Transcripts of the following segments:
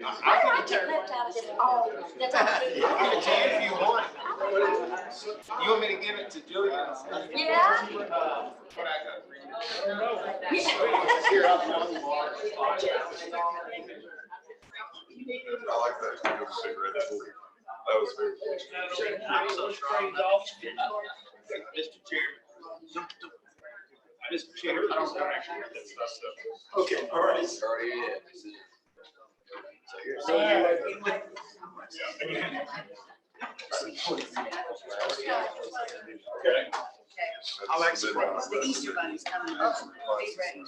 I get left out of this all the time. Give it to you if you want. You want me to give it to Julia? Yeah. What I got for you? I don't know. Here, I'll tell you more. I like that. You have a cigarette. That was very cool. I'm so straight off. Mr. Chairman. Mr. Chairman, I don't actually get that stuff. Okay, all right. Already in. Okay. I like The Easter bunny's coming up. He's ready.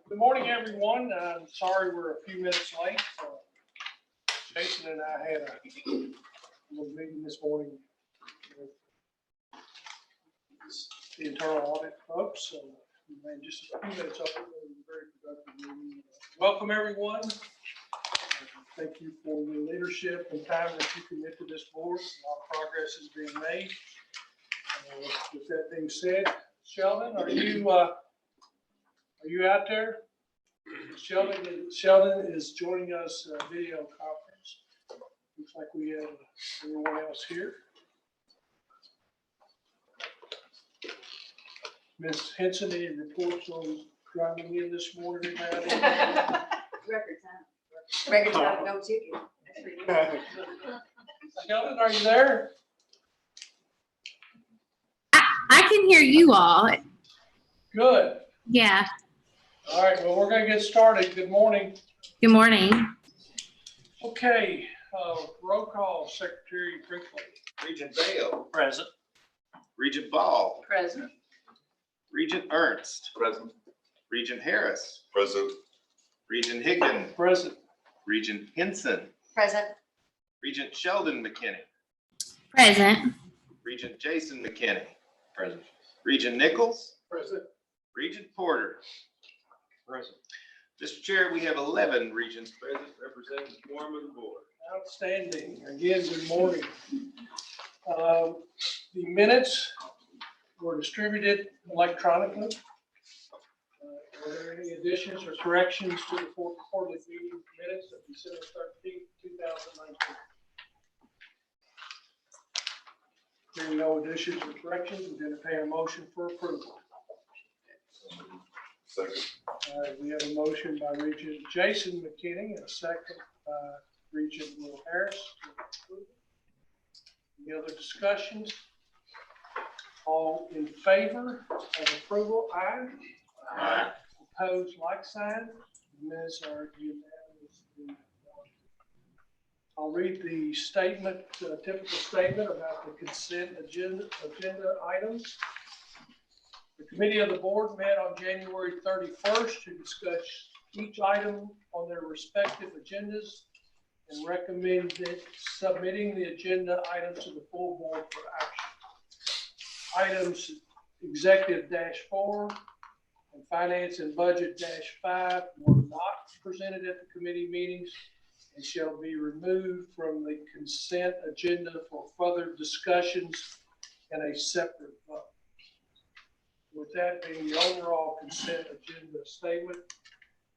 Good morning, everyone. I'm sorry we're a few minutes late. Jason and I had a little meeting this morning with the internal audit folks, so we ran just a few minutes over. It was a very productive meeting. Welcome, everyone. Thank you for your leadership and time that you commit to this board. A lot of progress is being made. With that being said, Sheldon, are you out there? Sheldon is joining us video conference. Looks like we have everyone else here. Ms. Henson, any reports on driving in this morning? Record time. Record time, no ticket. Sheldon, are you there? I can hear you all. Good. Yeah. All right, well, we're going to get started. Good morning. Good morning. Okay, roll call, Secretary Brinkley. Regent Bale. Present. Regent Ball. Present. Regent Ernst. Present. Regent Harris. Present. Regent Higgin. Present. Regent Henson. Present. Regent Sheldon McKinney. Present. Regent Jason McKinney. Present. Regent Nichols. Present. Regent Porter. Present. Mr. Chair, we have 11 regents present representing the quorum of the board. Outstanding. Again, good morning. The minutes were distributed electronically. Are there any additions or corrections to the quarterly meeting minutes of December 13th, 2019? Hearing no additions or corrections, we entertain a motion for approval. Second. All right, we have a motion by Regent Jason McKinney and a second by Regent Will Harris. Any other discussions? All in favor of approval, aye. Aye. Opposed, like sign. The minutes are unanimous. I'll read the statement, typical statement about the consent agenda items. The committee of the board met on January 31st to discuss each item on their respective agendas and recommended submitting the agenda items to the full board for action. Items executive-4 and finance and budget-5 were not presented at the committee meetings and shall be removed from the consent agenda for further discussions in a separate vote. With that being the overall consent agenda statement,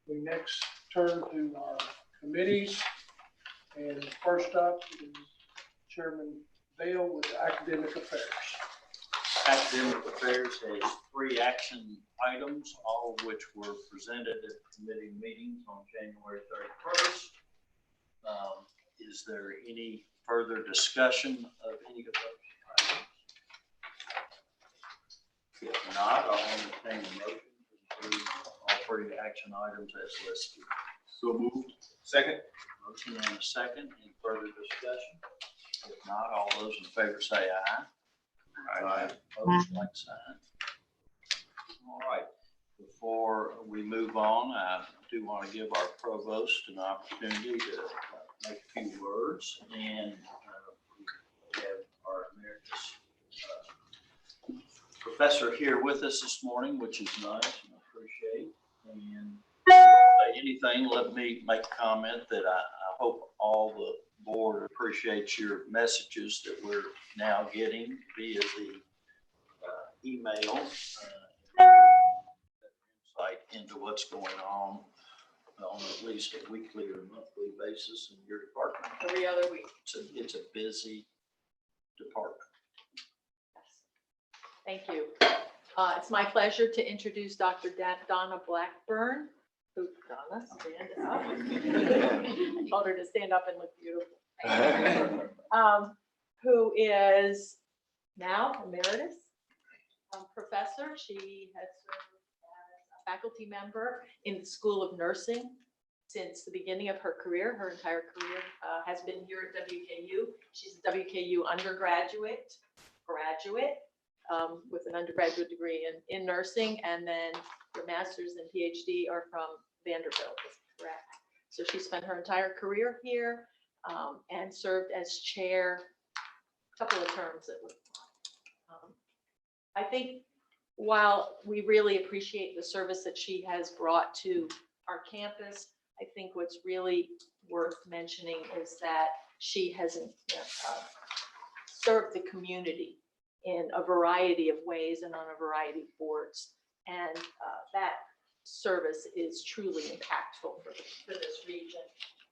we next turn to our committees. And first up is Chairman Bale with Academic Affairs. Academic Affairs has 3 action items, all of which were presented at the committee meetings on January 31st. Is there any further discussion of any of those items? If not, I'll entertain a motion to approve all 3 action items as listed. So moved. Second. Motion and a second. Any further discussion? If not, all those in favor say aye. Aye. Opposed, like sign. All right. Before we move on, I do want to give our provost an opportunity to make a few words. And we have our emeritus professor here with us this morning, which is nice and I appreciate. And anything, let me make a comment that I hope all the board appreciates your messages that we're now getting via the email. Insight into what's going on at least a weekly or monthly basis in your department. Every other week. It's a busy department. Thank you. It's my pleasure to introduce Dr. Donna Blackburn. Donna, stand up. I told her to stand up and look beautiful. Who is now emeritus professor. She has served as a faculty member in the School of Nursing since the beginning of her career. Her entire career has been here at WKU. She's a WKU undergraduate, with an undergraduate degree in nursing, and then her master's and PhD are from Vanderbilt, correct? So she spent her entire career here and served as chair a couple of terms. I think while we really appreciate the service that she has brought to our campus, I think what's really worth mentioning is that she has served the community in a variety of ways and on a variety of boards. And that service is truly impactful for this region.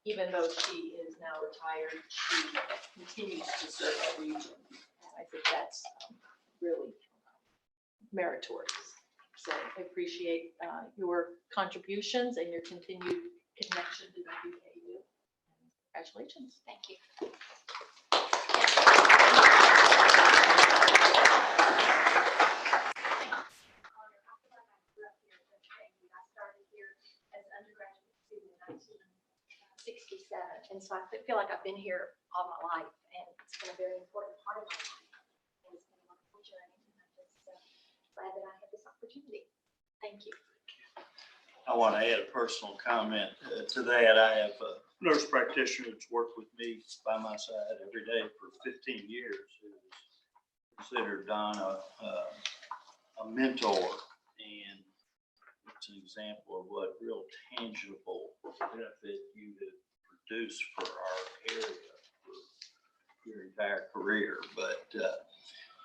Even though she is now retired, she continues to serve the region. And I think that's really meritorious. So I appreciate your contributions and your continued connection to WKU. Congratulations. Thank you. And so I feel like I've been here all my life, and it's been a very important part of my life. And it's been a wonderful journey, and I'm just glad that I had this opportunity. Thank you. I want to add a personal comment to that. I have a nurse practitioner that's worked with me by my side every day for 15 years. Who considered Donna a mentor, and it's an example of what real tangible benefit you have produced for our area for your entire career. But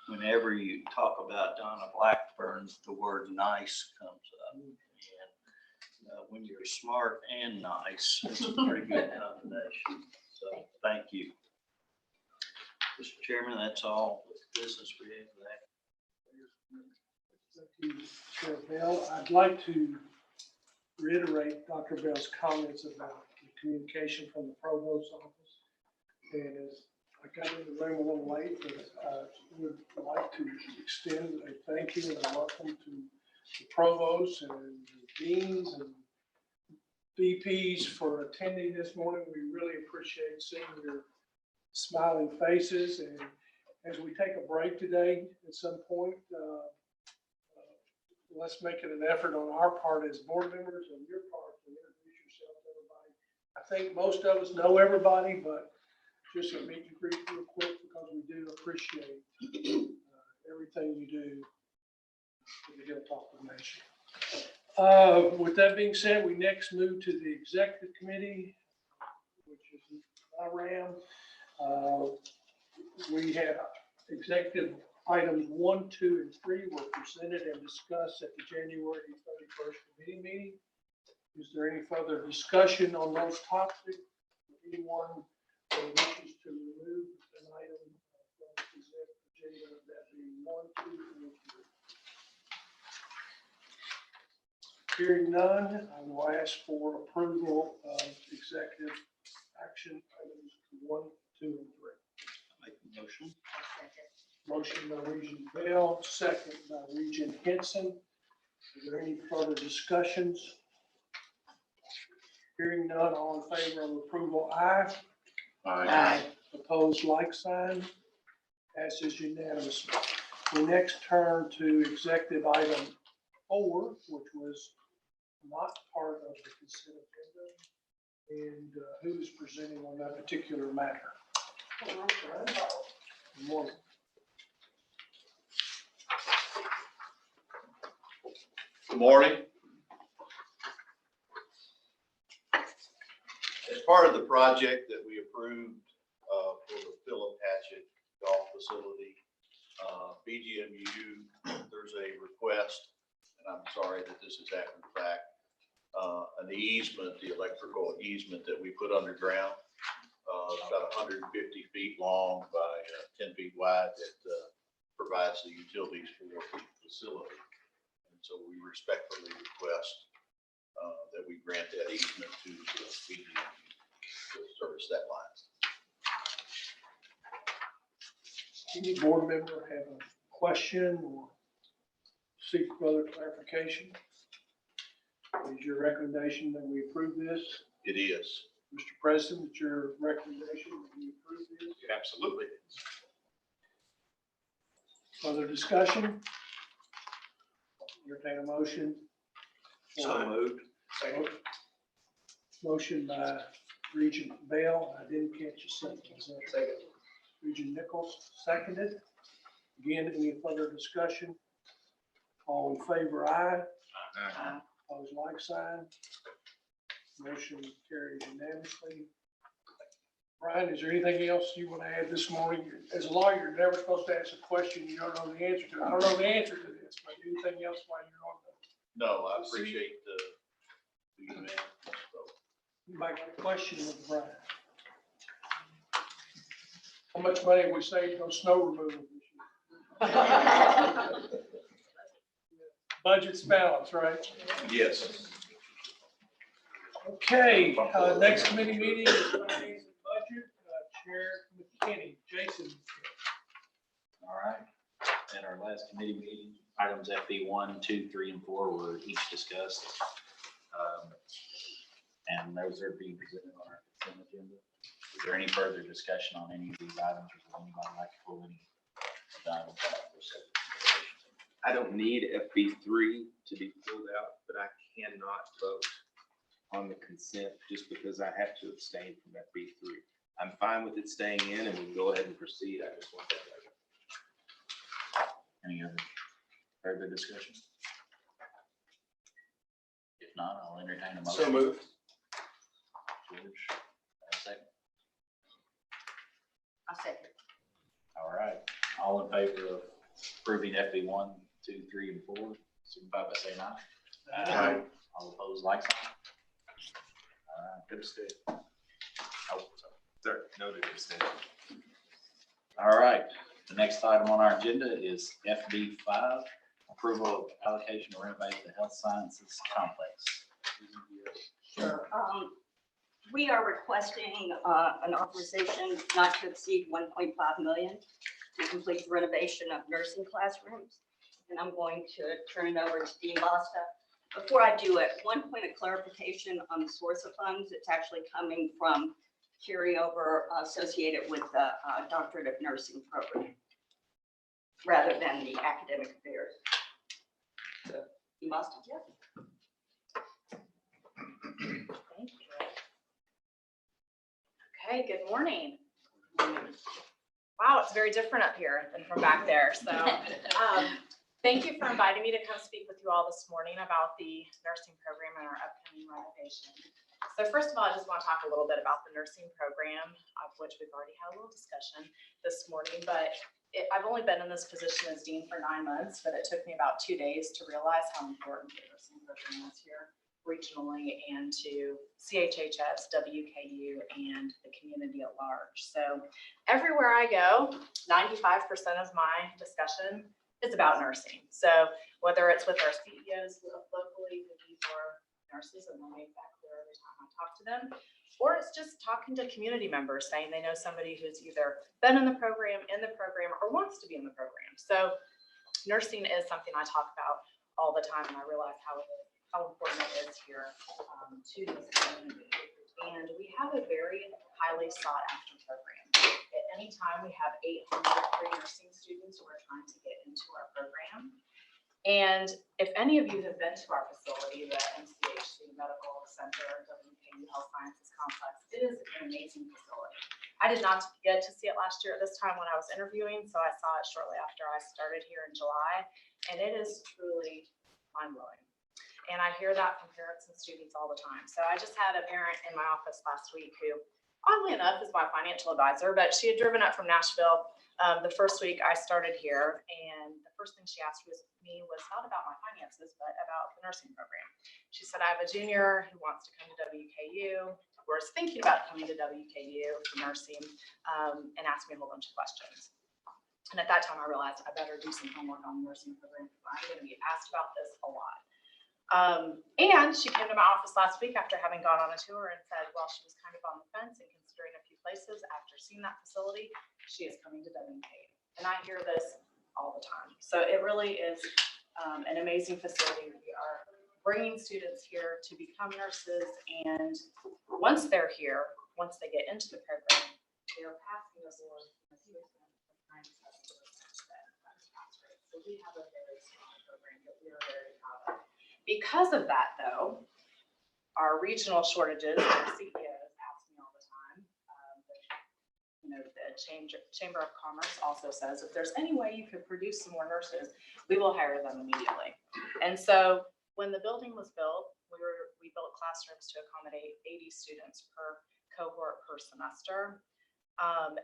whenever you talk about Donna Blackburn, the word nice comes up. And when you're smart and nice, it's a pretty good combination. So thank you. Mr. Chairman, that's all the business we have for that. Thank you, Chair Bell. I'd like to reiterate Dr. Bell's comments about the communication from the Provost's office. And as I got in the room a little late, but I would like to extend a thank you and a welcome to the Provost and the deans and VPs for attending this morning. We really appreciate seeing your smiling faces. And as we take a break today, at some point, let's make it an effort on our part as board members and your part to introduce yourself to everybody. I think most of us know everybody, but just a meet and greet real quick, because we do appreciate everything you do for the Hilltop Nation. With that being said, we next move to the executive committee, which is IRAM. We have executive items 1, 2, and 3 were presented and discussed at the January 31st committee meeting. Is there any further discussion on those topics? Anyone wishes to remove an item from the consent agenda, that being 1, 2, and 3? Hearing none, I will ask for approval of executive action items 1, 2, and 3. Make the motion. Motion by Regent Bell, second by Regent Henson. Is there any further discussions? Hearing none, all in favor of approval, aye. Aye. Opposed, like sign. Passes unanimously. We next turn to executive item 4, which was not part of the consent agenda. And who is presenting on that particular matter? Good morning. Good morning. As part of the project that we approved BGMU, there's a request, and I'm sorry that this is after the fact, an easement, the electrical easement that we put underground, about 150 feet long by 10 feet wide that provides the utilities for the facility. And so we respectfully request that we grant that easement to BGMU to service that line. Any board member have a question or seek further clarification? Is your recommendation that we approve this? It is. Mr. President, it's your recommendation that we approve this? Absolutely. Further discussion? Entertain a motion. So moved. Second. Motion by Regent Bell. I didn't catch a second. Second. Regent Nichols, seconded. Again, any further discussion? All in favor, aye. Opposed, like sign. Motion carries unanimously. Brian, is there anything else you want to add this morning? As a lawyer, you're never supposed to ask a question you don't know the answer to. I don't know the answer to this, but anything else while you're on the, No, I appreciate the email. So, you might get a question with Brian. How much money have we saved on snow removal this year? Budget's balanced, right? yes. Okay, next committee meeting is Finance and Budget, Chair McKinney. Jason. All right. At our last committee meeting, items FB 1, 2, 3, and 4 were each discussed. And those are being presented on our consent agenda. Is there any further discussion on any of these items, or would anybody like to pull any of the items out for separate consideration? I don't need FB3 to be pulled out, but I cannot vote on the consent just because I have to abstain from FB3. I'm fine with it staying in and we can go ahead and proceed. I just want that. Any other further discussion? If not, I'll entertain a motion. So moved. George, a second. I'll second. All right. All in favor of approving FB 1, 2, 3, and 4, signify by saying aye. Aye. All opposed, like sign. All right. Abstain. Oh, sorry. Sorry, noted abstain. All right. The next item on our agenda is FB 5, approval of allocation to renovate the health sciences complex. Sure. We are requesting an authorization not to exceed 1.5 million to complete the renovation of nursing classrooms. And I'm going to turn it over to Dean Basta. Before I do it, one point of clarification on the source of funds. It's actually coming from carryover associated with the doctorate of nursing program rather than the academic affairs. So, Dean Basta. Thank you. Okay, good morning. Wow, it's very different up here than from back there. So thank you for inviting me to come speak with you all this morning about the nursing program and our upcoming renovation. So first of all, I just want to talk a little bit about the nursing program, of which we've already had a little discussion this morning, but I've only been in this position as dean for 9 months, but it took me about 2 days to realize how important the nursing program is here regionally and to CHHS, WKU, and the community at large. So everywhere I go, 95% of my discussion is about nursing. So whether it's with our CEOs locally, who these are nurses, and they make that clear every time I talk to them, or it's just talking to community members saying they know somebody who's either been in the program, or wants to be in the program. So nursing is something I talk about all the time, and I realize how important it is here to this community. And we have a very highly sought after program. At any time, we have 800 pre-nursing students who are trying to get into our program. And if any of you have been to our facility, the MCHC Medical Center, WKU Health Sciences Complex, it is an amazing facility. I did not get to see it last year at this time when I was interviewing, so I saw it shortly after I started here in July, and it is truly mind-blowing. And I hear that from parents and students all the time. So I just had a parent in my office last week who oddly enough, is my financial advisor, but she had driven up from Nashville the first week I started here, and the first thing she asked me was not about my finances, but about the nursing program. She said, I have a junior who wants to come to WKU, or is thinking about coming to WKU for nursing, and asked me a whole bunch of questions. And at that time, I realized I better do some homework on the nursing program, because I'm going to be asked about this a lot. And she came to my office last week after having gone on a tour and said, well, she was kind of on the fence and considering a few places after seeing that facility, she is coming to WKU. And I hear this all the time. So it really is an amazing facility. We are bringing students here to become nurses, and once they're here, once they get into the program, they are passing the board. So we have a very strong program that we are very proud of. Because of that, though, our regional shortages, our CEOs ask me all the time. The Chamber of Commerce also says if there's any way you could produce some more nurses, we will hire them immediately. And so when the building was built, we built classrooms to accommodate 80 students per cohort per semester.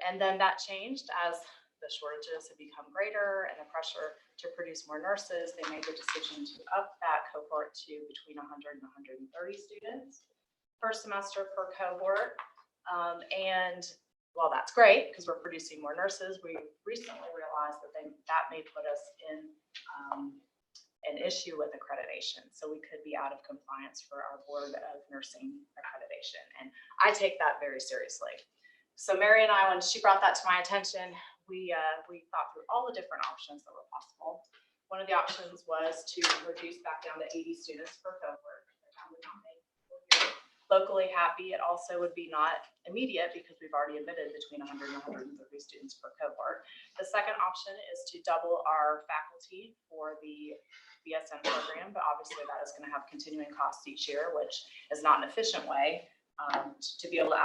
And then that changed as the shortages have become greater and the pressure to produce more nurses. They made the decision to up that cohort to between 100 and 130 students per semester per cohort. And while that's great because we're producing more nurses, we recently realized that that may put us in an issue with accreditation. So we could be out of compliance for our Board of Nursing accreditation. And I take that very seriously. So Mary and I, when she brought that to my attention, we thought through all the different options that were possible. One of the options was to reduce back down to 80 students per cohort. That would not make people here locally happy. It also would be not immediate because we've already admitted between 100 and 130 students per cohort. The second option is to double our faculty for the BSN program, but obviously that is going to have continuing costs each year, which is not an efficient way to be able to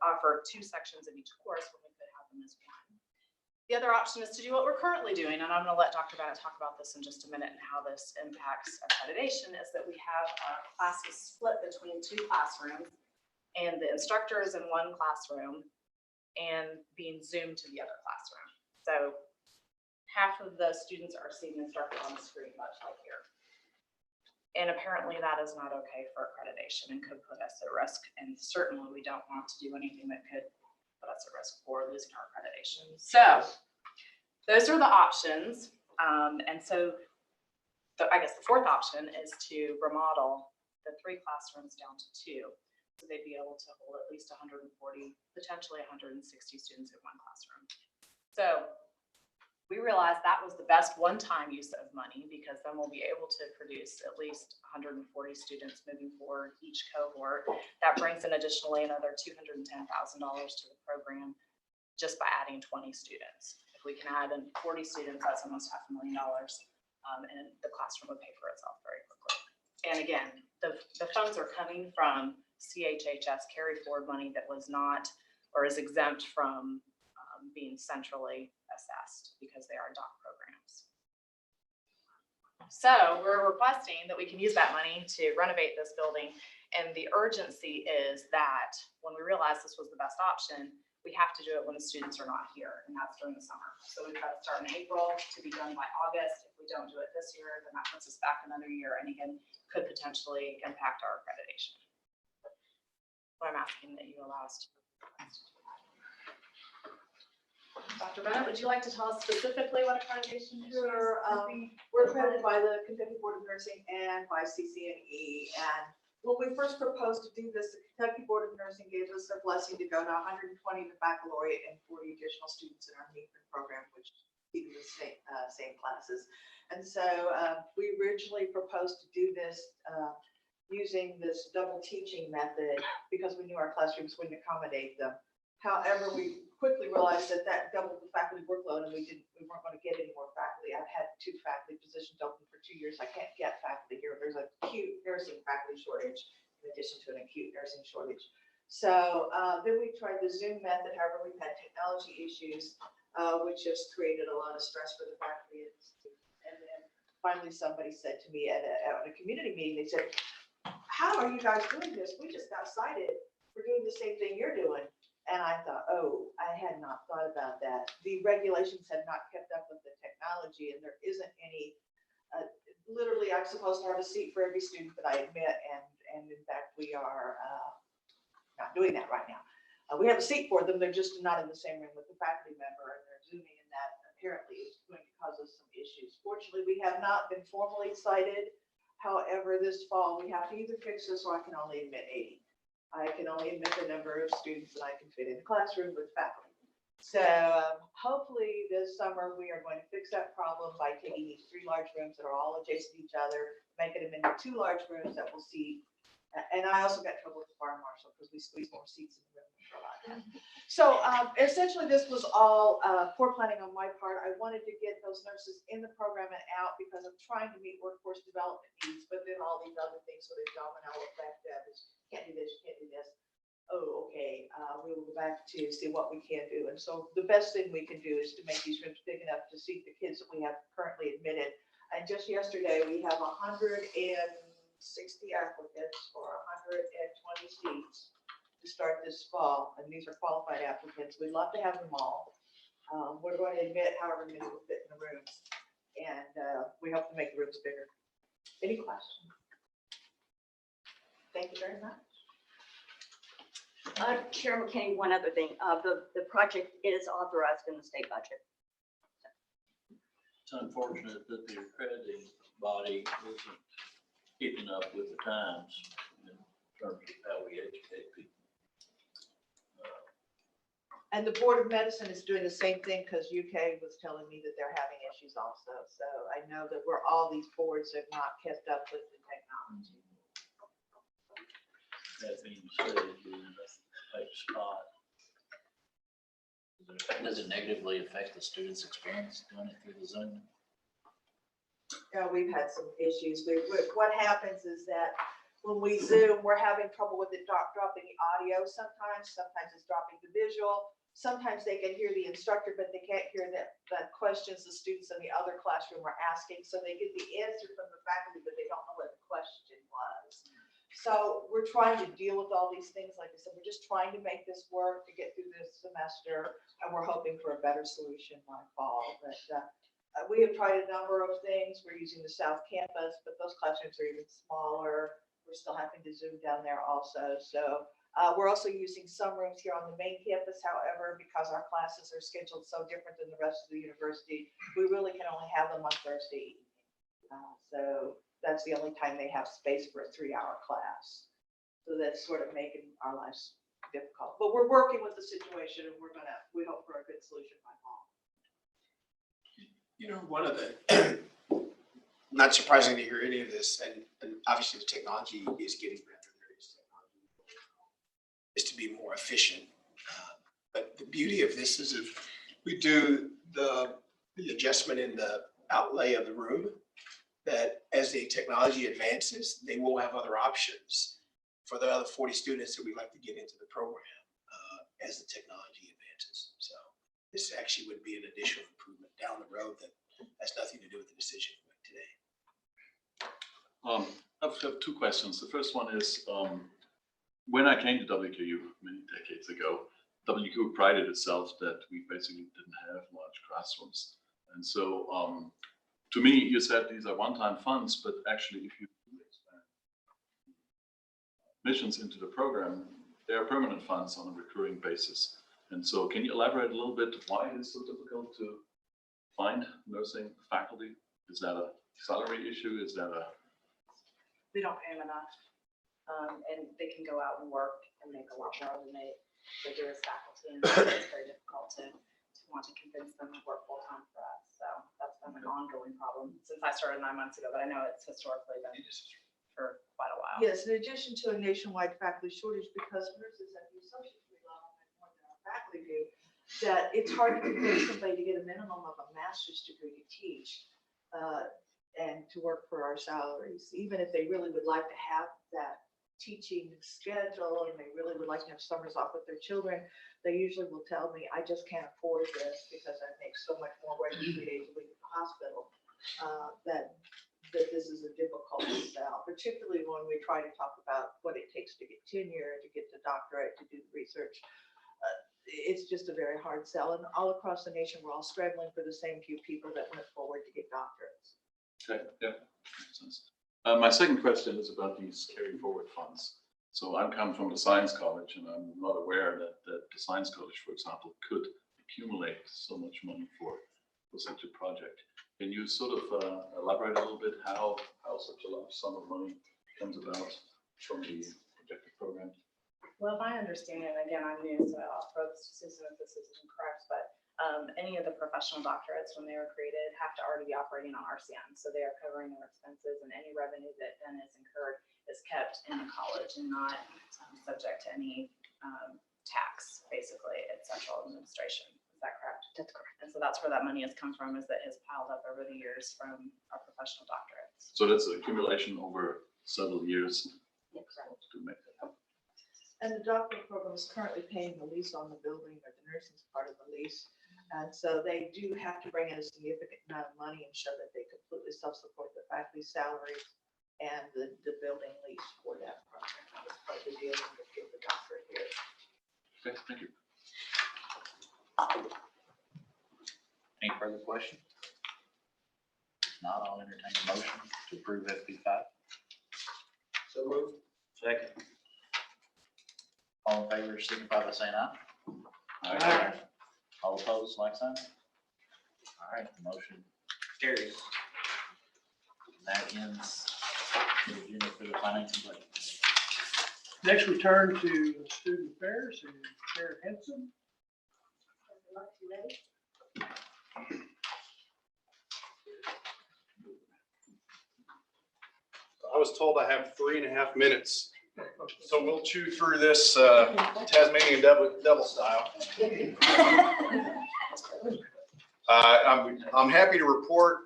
offer 2 sections of each course when we could have them as one. The other option is to do what we're currently doing, and I'm going to let Dr. Bennett talk about this in just a minute and how this impacts accreditation, is that we have our classes split between 2 classrooms, and the instructor is in one classroom and being zoomed to the other classroom. So half of the students are seeing the instructor on the screen, much like here. And apparently that is not okay for accreditation and could put us at risk. And certainly we don't want to do anything that could put us at risk for losing our accreditation. So those are the options. And so I guess the fourth option is to remodel the 3 classrooms down to 2. So they'd be able to hold at least 140, potentially 160 students in one classroom. So we realized that was the best one-time use of money, because then we'll be able to produce at least 140 students moving forward each cohort. That brings in additionally another $210,000 to the program just by adding 20 students. If we can add in 40 students, that's almost $500,000, and the classroom would pay for itself very quickly. And again, the funds are coming from CHHS carry forward money that was not or is exempt from being centrally assessed because they are DOC programs. So we're requesting that we can use that money to renovate this building. And the urgency is that when we realized this was the best option, we have to do it when the students are not here, and that's during the summer. So we've got to start in April to be done by August. If we don't do it this year, then that puts us back another year, and again, could potentially impact our accreditation. What I'm asking that you allow us to. Dr. Bennett, would you like to tell us specifically what accreditation is? Sure. We're accredited by the Kentucky Board of Nursing and by CCNE. And when we first proposed to do this, the Kentucky Board of Nursing gave us their blessing to go to 120 to baccalaureate and 40 additional students in our MEPN program, which even the same classes. And so we originally proposed to do this using this double teaching method because we knew our classrooms wouldn't accommodate them. However, we quickly realized that doubled the faculty workload, and we weren't going to get any more faculty. I've had 2 faculty positions open for 2 years. I can't get faculty here. There's an acute nursing faculty shortage in addition to an acute nursing shortage. So then we tried the Zoom method. However, we've had technology issues, which has created a lot of stress for the faculty. And then finally, somebody said to me at a community meeting, they said, "How are you guys doing this? We just got cited for doing the same thing you're doing." And I thought, oh, I had not thought about that. The regulations had not kept up with the technology, and there isn't any, literally, I'm supposed to have a seat for every student that I admit, and in fact, we are not doing that right now. We have a seat for them, they're just not in the same room with the faculty member, and they're zooming, and that apparently is going to cause us some issues. Fortunately, we have not been formally cited. However, this fall, we have to either fix this or I can only admit 80. I can only admit the number of students that I can fit in the classroom with faculty. So hopefully this summer, we are going to fix that problem by taking these 3 large rooms that are all adjacent to each other, making them into 2 large rooms that will seat. And I also got trouble with the fire marshal because we squeezed more seats in the room for a lot of that. So essentially, this was all poor planning on my part. I wanted to get those nurses in the program and out because I'm trying to meet workforce development needs, but then all these other things sort of domino effect that is, can't do this, can't do this. Oh, okay, we will go back to see what we can do. And so the best thing we can do is to make these rooms big enough to seat the kids that we have currently admitted. And just yesterday, we have 160 applicants for 120 seats to start this fall. And these are qualified applicants. We'd love to have them all. We're going to admit however many will fit in the rooms. And we hope to make the rooms bigger. Any questions? Thank you very much. Chair McKinney, one other thing, the project is authorized in the state budget. It's unfortunate that the accrediting body isn't keeping up with the times in terms of how we educate people. And the Board of Medicine is doing the same thing because UK was telling me that they're having issues also. So I know that we're all these boards have not kept up with the technology. That being said, we're in a tight spot. Does it negatively affect the students' experience doing it through the Zoom? Yeah, we've had some issues. What happens is that when we Zoom, we're having trouble with it dropping the audio sometimes. Sometimes it's dropping the visual. Sometimes they can hear the instructor, but they can't hear the questions the students in the other classroom are asking. So they get the answer from the faculty, but they don't know what the question was. So we're trying to deal with all these things. Like I said, we're just trying to make this work to get through this semester, and we're hoping for a better solution by fall. But we have tried a number of things. We're using the South Campus, but those classrooms are even smaller. We're still having to Zoom down there also. So we're also using some rooms here on the main campus. However, because our classes are scheduled so different than the rest of the university, we really can only have them on Thursday evening. So that's the only time they have space for a 3-hour class. So that's sort of making our lives difficult. But we're working with the situation, and we hope for a good solution by fall. You know, one of the, not surprising to hear any of this, and obviously the technology is getting better. There is technology is to be more efficient. But the beauty of this is if we do the adjustment in the outlay of the room, that as the technology advances, they will have other options for the other 40 students that we'd like to get into the program as the technology advances. So this actually would be an additional improvement down the road that has nothing to do with the decision we make today. I've got 2 questions. The first one is, when I came to WKU many decades ago, WKU prided itself that we basically didn't have large classrooms. And so to me, you said these are one-time funds, but actually if you expand missions into the program, they are permanent funds on a recurring basis. And so can you elaborate a little bit why it is so difficult to find nursing faculty? Is that a salary issue? Is that a... We don't pay them enough. And they can go out and work and make a lot more than they do as faculty. And it's very difficult to want to convince them to work full time for us. So that's been an ongoing problem since I started 9 months ago, but I know it's historically been for quite a while. Yes, in addition to a nationwide faculty shortage, because nurses at the associate degree level make more than our faculty do, that it's hard to convince somebody to get a minimum of a master's degree to teach and to work for our salaries, even if they really would like to have that teaching schedule and they really would like to have summers off with their children. They usually will tell me, I just can't afford this because I make so much more working 3 days a week at the hospital that this is a difficult sell, particularly when we try to talk about what it takes to get tenure, to get the doctorate, to do research. it's just a very hard sell. And all across the nation, we're all scrambling for the same few people that went forward to get doctorates. Okay, yeah, makes sense. My second question is about these carry forward funds. So I'm coming from the science college and I'm not aware that the science college, for example, could accumulate so much money for such a project. Can you sort of elaborate a little bit how such a large sum of money comes about from the projected program? Well, if I understand it, again, I'm new, so I'll throw this to Susan if this isn't correct, but any of the professional doctorates, when they were created, have to already be operating on RCM. So they are covering their expenses, and any revenue that then is incurred is kept in the college and not subject to any tax, basically, at central administration. Is that correct? That's correct. And so that's where that money has come from, is that has piled up over the years from our professional doctorates. So that's an accumulation over several years to make that happen. And the doctorate program is currently paying the lease on the building, or the nursing's part of the lease. And so they do have to bring in a significant amount of money and show that they completely self-support the faculty salaries and the building lease for that program. That was part of the deal to get the doctorate here. Okay, thank you. Any further questions? If not, I'll entertain a motion to approve FP5. So moved. Second. All in favor, signify by saying aye. Aye. All opposed, like sign. All right, the motion carries. That ends the agenda for the financial budget. Next, we turn to student affairs and Chair Henson. I was told I have 3.5 minutes, so we'll chew through this Tasmanian devil style. I'm happy to report,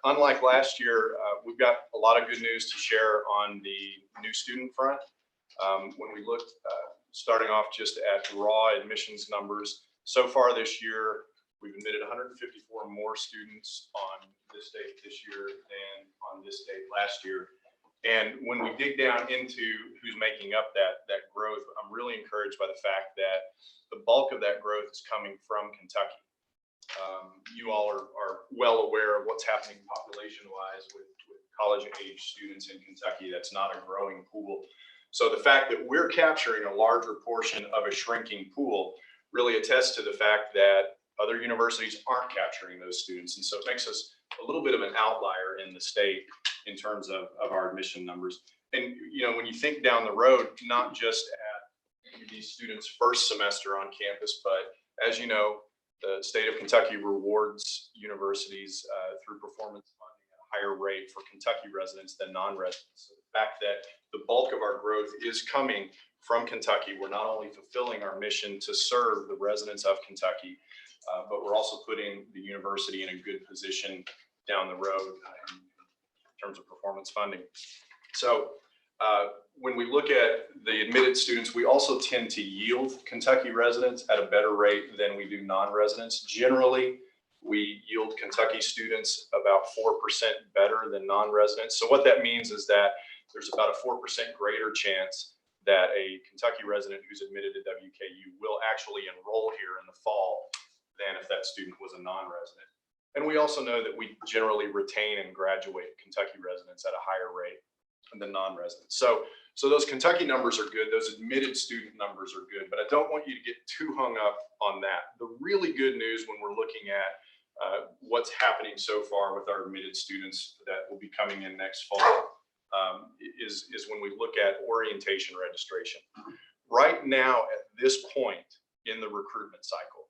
unlike last year, we've got a lot of good news to share on the new student front. When we looked, starting off just at raw admissions numbers, so far this year, we've admitted 154 more students on this date this year than on this date last year. And when we dig down into who's making up that growth, I'm really encouraged by the fact that the bulk of that growth is coming from Kentucky. You all are well aware of what's happening population-wise with college-age students in Kentucky. That's not a growing pool. So the fact that we're capturing a larger portion of a shrinking pool really attests to the fact that other universities aren't capturing those students. And so it makes us a little bit of an outlier in the state in terms of our admission numbers. And, you know, when you think down the road, not just at these students' first semester on campus, but as you know, the state of Kentucky rewards universities through performance funding at a higher rate for Kentucky residents than non-residents. So the fact that the bulk of our growth is coming from Kentucky, we're not only fulfilling our mission to serve the residents of Kentucky, but we're also putting the university in a good position down the road in terms of performance funding. So when we look at the admitted students, we also tend to yield Kentucky residents at a better rate than we do non-residents. Generally, we yield Kentucky students about 4% better than non-residents. So what that means is that there's about a 4% greater chance that a Kentucky resident who's admitted to WKU will actually enroll here in the fall than if that student was a non-resident. And we also know that we generally retain and graduate Kentucky residents at a higher rate than non-residents. So those Kentucky numbers are good. Those admitted student numbers are good, but I don't want you to get too hung up on that. The really good news when we're looking at what's happening so far with our admitted students that will be coming in next fall is when we look at orientation registration. Right now, at this point in the recruitment cycle,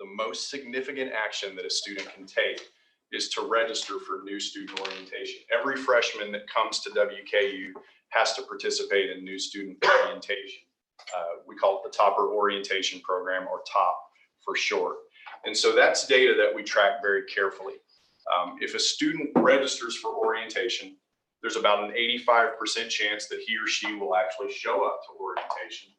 the most significant action that a student can take is to register for new student orientation. Every freshman that comes to WKU has to participate in new student orientation. We call it the Topper Orientation Program, or TOP for short. And so that's data that we track very carefully. If a student registers for orientation, there's about an 85% chance that he or she will actually show up to orientation.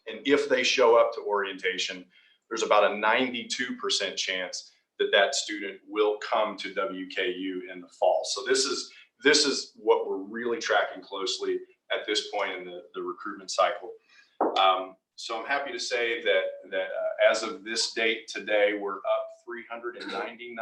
And if they show up to orientation, there's about a 92% chance that that student will come to WKU in the fall. So this is what we're really tracking closely at this point in the recruitment cycle. So I'm happy to say that as of this date today, we're up 399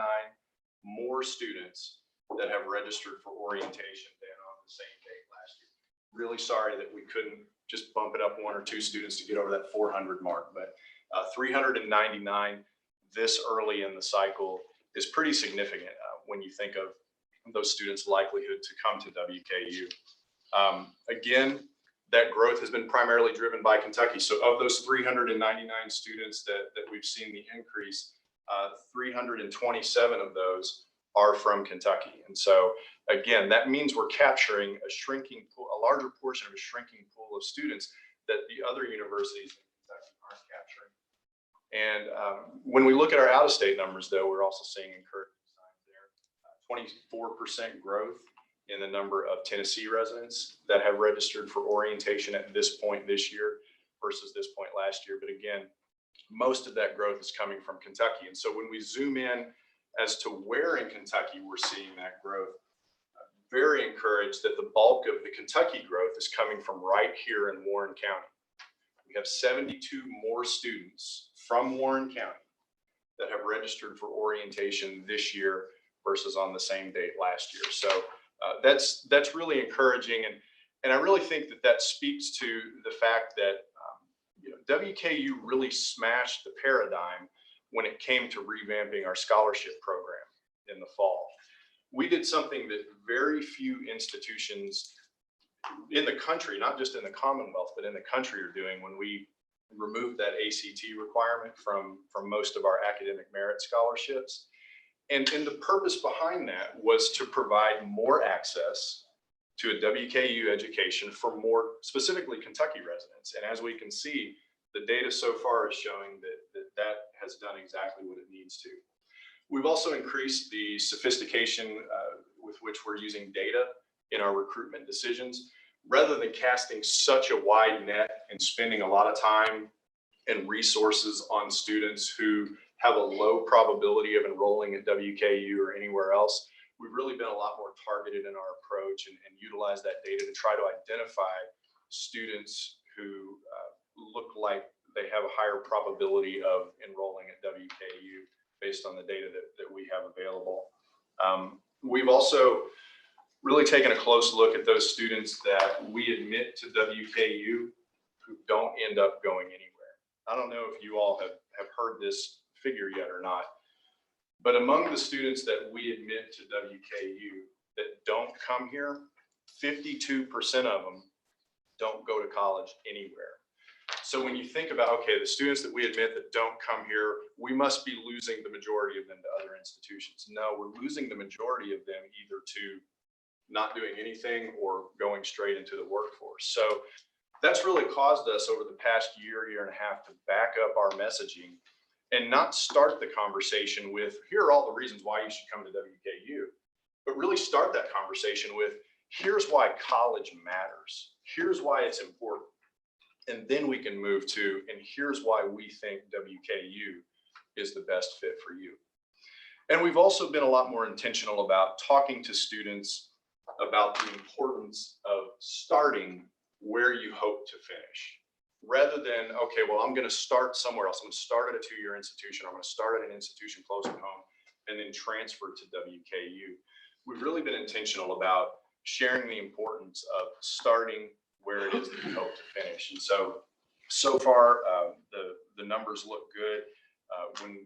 more students that have registered for orientation than on the same date last year. Really sorry that we couldn't just bump it up 1 or 2 students to get over that 400 mark, but 399 this early in the cycle is pretty significant when you think of those students' likelihood to come to WKU. Again, that growth has been primarily driven by Kentucky. So of those 399 students that we've seen the increase, 327 of those are from Kentucky. And so again, that means we're capturing a shrinking pool, a larger portion of a shrinking pool of students that the other universities in Kentucky aren't capturing. And when we look at our out-of-state numbers, though, we're also seeing encouraging signs there. 24% growth in the number of Tennessee residents that have registered for orientation at this point this year versus this point last year. But again, most of that growth is coming from Kentucky. And so when we zoom in as to where in Kentucky we're seeing that growth, very encouraged that the bulk of the Kentucky growth is coming from right here in Warren County. We have 72 more students from Warren County that have registered for orientation this year versus on the same date last year. So that's really encouraging. And I really think that speaks to the fact that WKU really smashed the paradigm when it came to revamping our scholarship program in the fall. We did something that very few institutions in the country, not just in the Commonwealth, but in the country are doing when we removed that ACT requirement from most of our academic merit scholarships. And the purpose behind that was to provide more access to a WKU education for more specifically Kentucky residents. And as we can see, the data so far is showing that has done exactly what it needs to. We've also increased the sophistication with which we're using data in our recruitment decisions. Rather than casting such a wide net and spending a lot of time and resources on students who have a low probability of enrolling at WKU or anywhere else, we've really been a lot more targeted in our approach and utilize that data to try to identify students who look like they have a higher probability of enrolling at WKU based on the data that we have available. We've also really taken a close look at those students that we admit to WKU who don't end up going anywhere. I don't know if you all have heard this figure yet or not, but among the students that we admit to WKU that don't come here, 52% of them don't go to college anywhere. So when you think about, okay, the students that we admit that don't come here, we must be losing the majority of them to other institutions. No, we're losing the majority of them either to not doing anything or going straight into the workforce. So that's really caused us over the past year and a half to back up our messaging and not start the conversation with, here are all the reasons why you should come to WKU, but really start that conversation with, here's why college matters. Here's why it's important. And then we can move to, and here's why we think WKU is the best fit for you. And we've also been a lot more intentional about talking to students about the importance of starting where you hope to finish. Rather than, okay, well, I'm going to start somewhere else. I'm going to start at a 2-year institution. I'm going to start at an institution close to home and then transfer to WKU. We've really been intentional about sharing the importance of starting where it is that you hope to finish. And so far, the numbers look good. When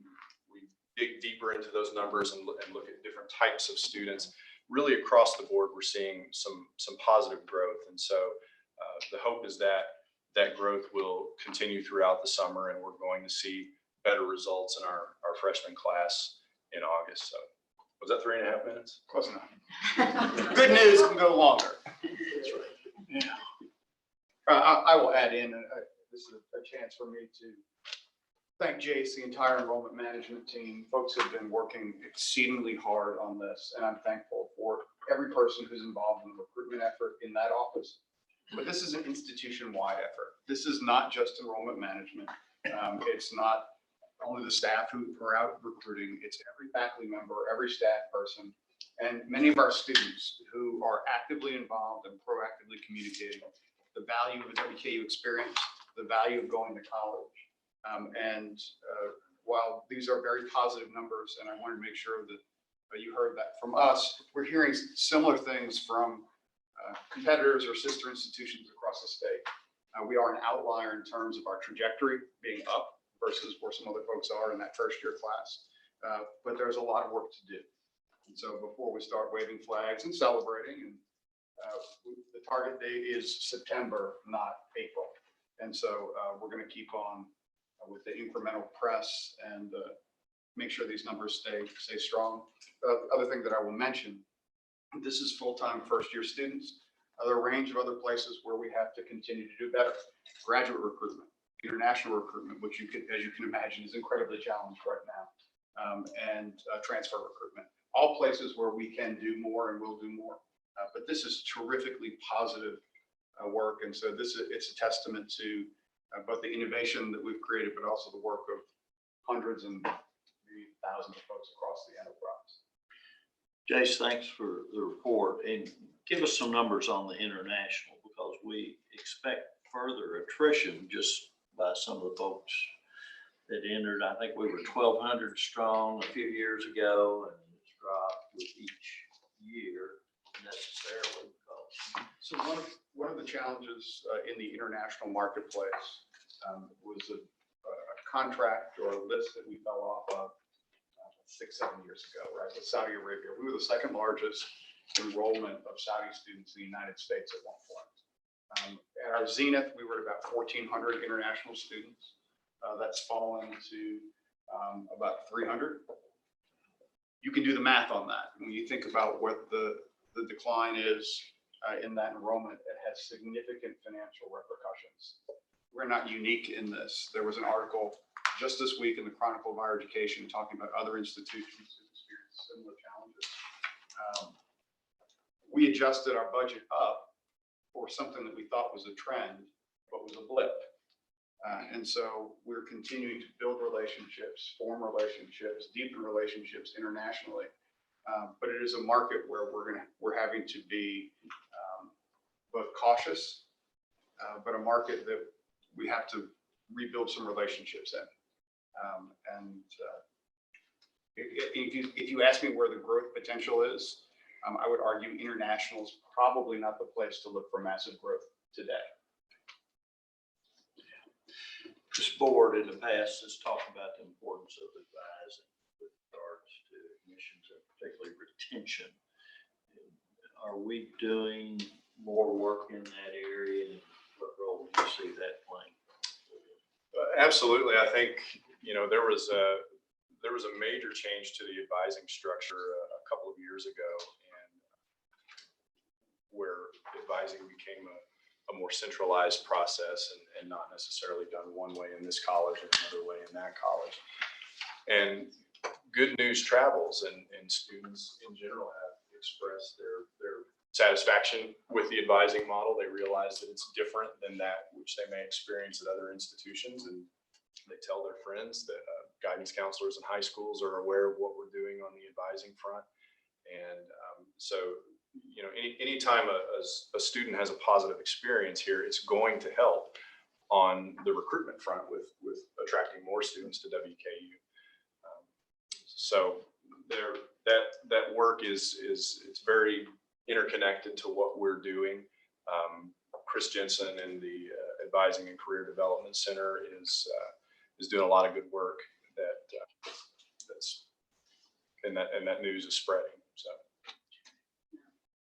we dig deeper into those numbers and look at different types of students, really across the board, we're seeing some positive growth. And so the hope is that growth will continue throughout the summer, and we're going to see better results in our freshman class in August. So was that 3.5 minutes? Close enough. Good news can go longer. That's right. Yeah. I will add in, this is a chance for me to thank Jace, the entire enrollment management team. Folks have been working exceedingly hard on this, and I'm thankful for every person who's involved in the recruitment effort in that office. But this is an institution-wide effort. This is not just enrollment management. It's not only the staff who are out recruiting, it's every faculty member, every staff person, and many of our students who are actively involved and proactively communicating the value of the WKU experience the value of going to college. While these are very positive numbers, and I wanted to make sure that you heard that from us, we're hearing similar things from competitors or sister institutions across the state. We are an outlier in terms of our trajectory being up versus where some other folks are in that first year class. But there's a lot of work to do. And so before we start waving flags and celebrating, and the target date is September, not April. And so we're going to keep on with the incremental press and make sure these numbers stay strong. Other thing that I will mention, this is full-time first-year students. There are a range of other places where we have to continue to do better. Graduate recruitment, international recruitment, which as you can imagine, is incredibly challenged right now, and transfer recruitment. All places where we can do more and will do more. But this is terrifically positive work, and so it's a testament to both the innovation that we've created, but also the work of hundreds and maybe thousands of folks across the enterprise. Jace, thanks for the report, and give us some numbers on the international, because we expect further attrition just by some of the folks that entered. I think we were 1,200 strong a few years ago, and it's dropped with each year necessarily. So one of the challenges in the international marketplace was a contract or a list that we fell off of 6-7 years ago, right? With Saudi Arabia, we were the second largest enrollment of Saudi students in the United States at one point. At our zenith, we were at about 1,400 international students. That's fallen to about 300. You can do the math on that. When you think about what the decline is in that enrollment, it has significant financial repercussions. We're not unique in this. There was an article just this week in the Chronicle of Higher Education talking about other institutions who experienced similar challenges. We adjusted our budget up for something that we thought was a trend, but was a blip. And so we're continuing to build relationships, form relationships, deepen relationships internationally. But it is a market where we're having to be both cautious, but a market that we have to rebuild some relationships in. If you ask me where the growth potential is, I would argue international is probably not the place to look for massive growth today. This board in the past has talked about the importance of advising with regards to admissions and particularly retention. Are we doing more work in that area? And what role do you see that playing? Absolutely. I think, there was a major change to the advising structure a couple of years ago, and where advising became a more centralized process and not necessarily done one way in this college and another way in that college. And good news travels, and students in general have expressed their satisfaction with the advising model. They realize that it's different than that which they may experience at other institutions, and they tell their friends that guidance counselors in high schools are aware of what we're doing on the advising front. And so, anytime a student has a positive experience here, it's going to help on the recruitment front with attracting more students to WKU. So that work it's very interconnected to what we're doing. Chris Jensen in the Advising and Career Development Center is doing a lot of good work that's and that news is spreading. So,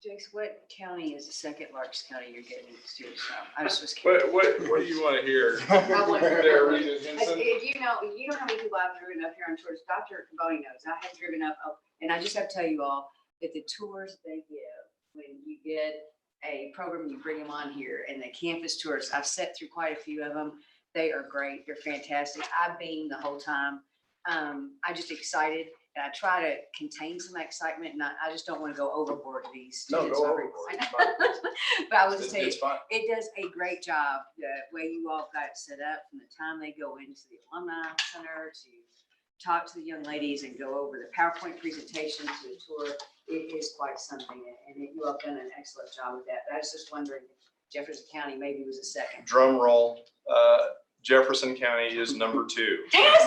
Jace, what county is the second largest county you're getting students from? I just was curious. What do you want to hear? I want to There, Regents Henson? You know how many people I've driven up here on tours. Dr. Caboni knows. I have driven up, and I just have to tell you all that the tours they give when you get a program, you bring them on here, and the campus tours, I've sat through quite a few of them. They are great. They're fantastic. I've been the whole time. I'm just excited, and I try to contain some excitement, and I just don't want to go overboard to these students. No, go overboard. But I will just tell you, It's fine. it does a great job, the way you all got it set up from the time they go into the alumni center to talk to the young ladies and go over the PowerPoint presentation to the tour. It is quite something, and you all have done an excellent job with that. But I was just wondering Jefferson County maybe was a second. Drum roll, Jefferson County is number 2. Yes,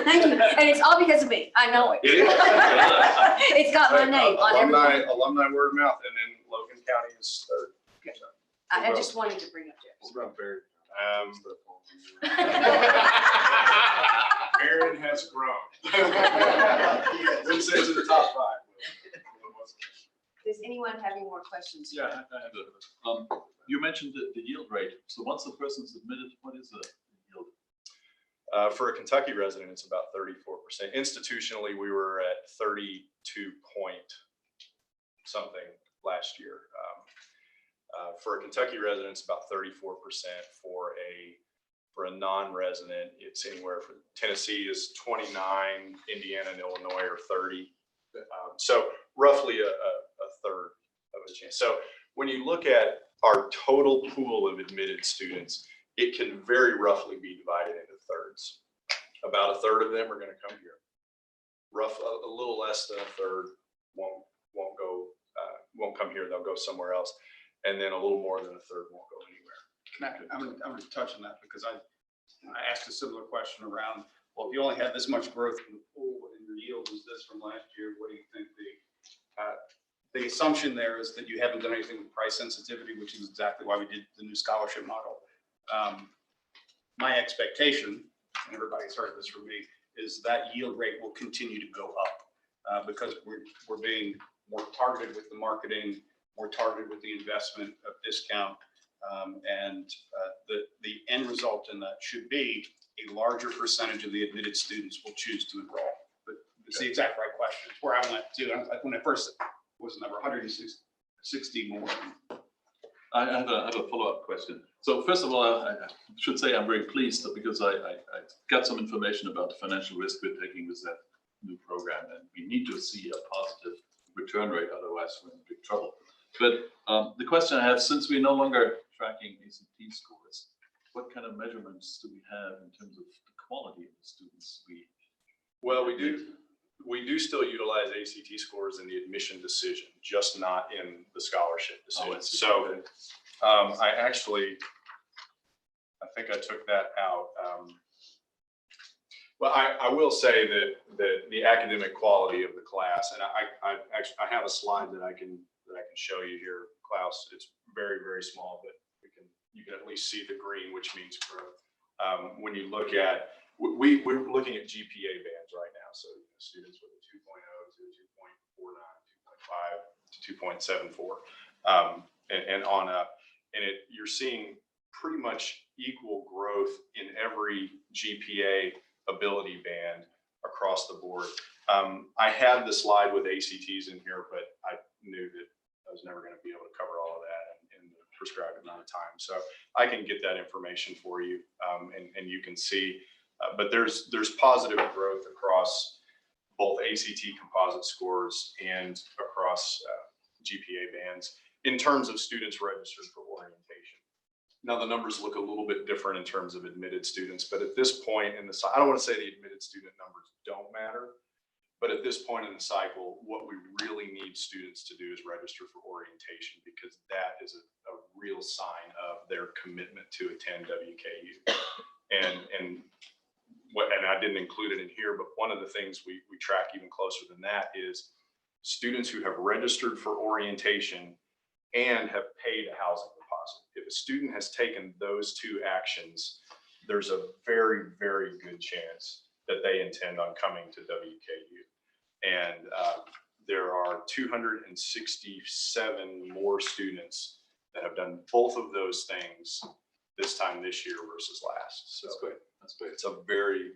thank you. And it's all because of me. I know it. It is. It's got my name on everything. Alumni word of mouth, and then Logan County is 3rd. I just wanted to bring up Jefferson. Aaron has grown. Wouldn't say it's in the top 5. Does anyone have any more questions? Yeah, I have you mentioned the yield rate. So once the person's admitted, what is the yield? For a Kentucky resident, it's about 34%. Institutionally, we were at 32 point something last year. For a Kentucky resident, it's about 34%. For a non-resident, it's anywhere from Tennessee is 29, Indiana and Illinois are 30. So roughly a third of a chance. So when you look at our total pool of admitted students, it can very roughly be divided into thirds. About a third of them are going to come here. A little less than a third won't come here. They'll go somewhere else, and then a little more than a third won't go anywhere. I'm going to touch on that because I asked a similar question around, well, if you only have this much growth in the pool and your yield is this from last year, what do you think the assumption there is that you haven't done anything with price sensitivity, which is exactly why we did the new scholarship model. My expectation, and everybody's heard this from me, is that yield rate will continue to go up because we're being more targeted with the marketing, more targeted with the investment of discount, and the end result in that should be a larger percentage of the admitted students will choose to enroll. But it's the exact right question. It's where I went to. When I first was the number 160 more. I have a follow-up question. So first of all, I should say I'm very pleased because I got some information about the financial risk we're taking with that new program, and we need to see a positive return rate, otherwise we're in big trouble. But the question I have, since we're no longer tracking ACT scores, what kind of measurements do we have in terms of the quality of the students Well, we do still utilize ACT scores in the admission decision, just not in the scholarship decision. So I think I took that out. Well, I will say that the academic quality of the class, and I have a slide that I can show you here, Klaus. It's very, very small, but you can at least see the green, which means growth. When you look at, we're looking at GPA bands right now. So students with a 2.0 to 2.49, 2.5 to 2.74, and on up. And you're seeing pretty much equal growth in every GPA ability band across the board. I had the slide with ACTs in here, but I knew that I was never going to be able to cover all of that in the prescribed amount of time. So I can get that information for you, and you can see. But there's positive growth across both ACT composite scores and across GPA bands in terms of students registered for orientation. Now the numbers look a little bit different in terms of admitted students, but at this point in the cycle, I don't want to say the admitted student numbers don't matter, but at this point in the cycle, what we really need students to do is register for orientation, because that is a real sign of their commitment to attend WKU. And I didn't include it in here, but one of the things we track even closer than that is students who have registered for orientation and have paid a housing deposit. If a student has taken those two actions, there's a very, very good chance that they intend on coming to WKU. And there are 267 more students that have done both of those things this time this year versus last. So that's great. It's a very,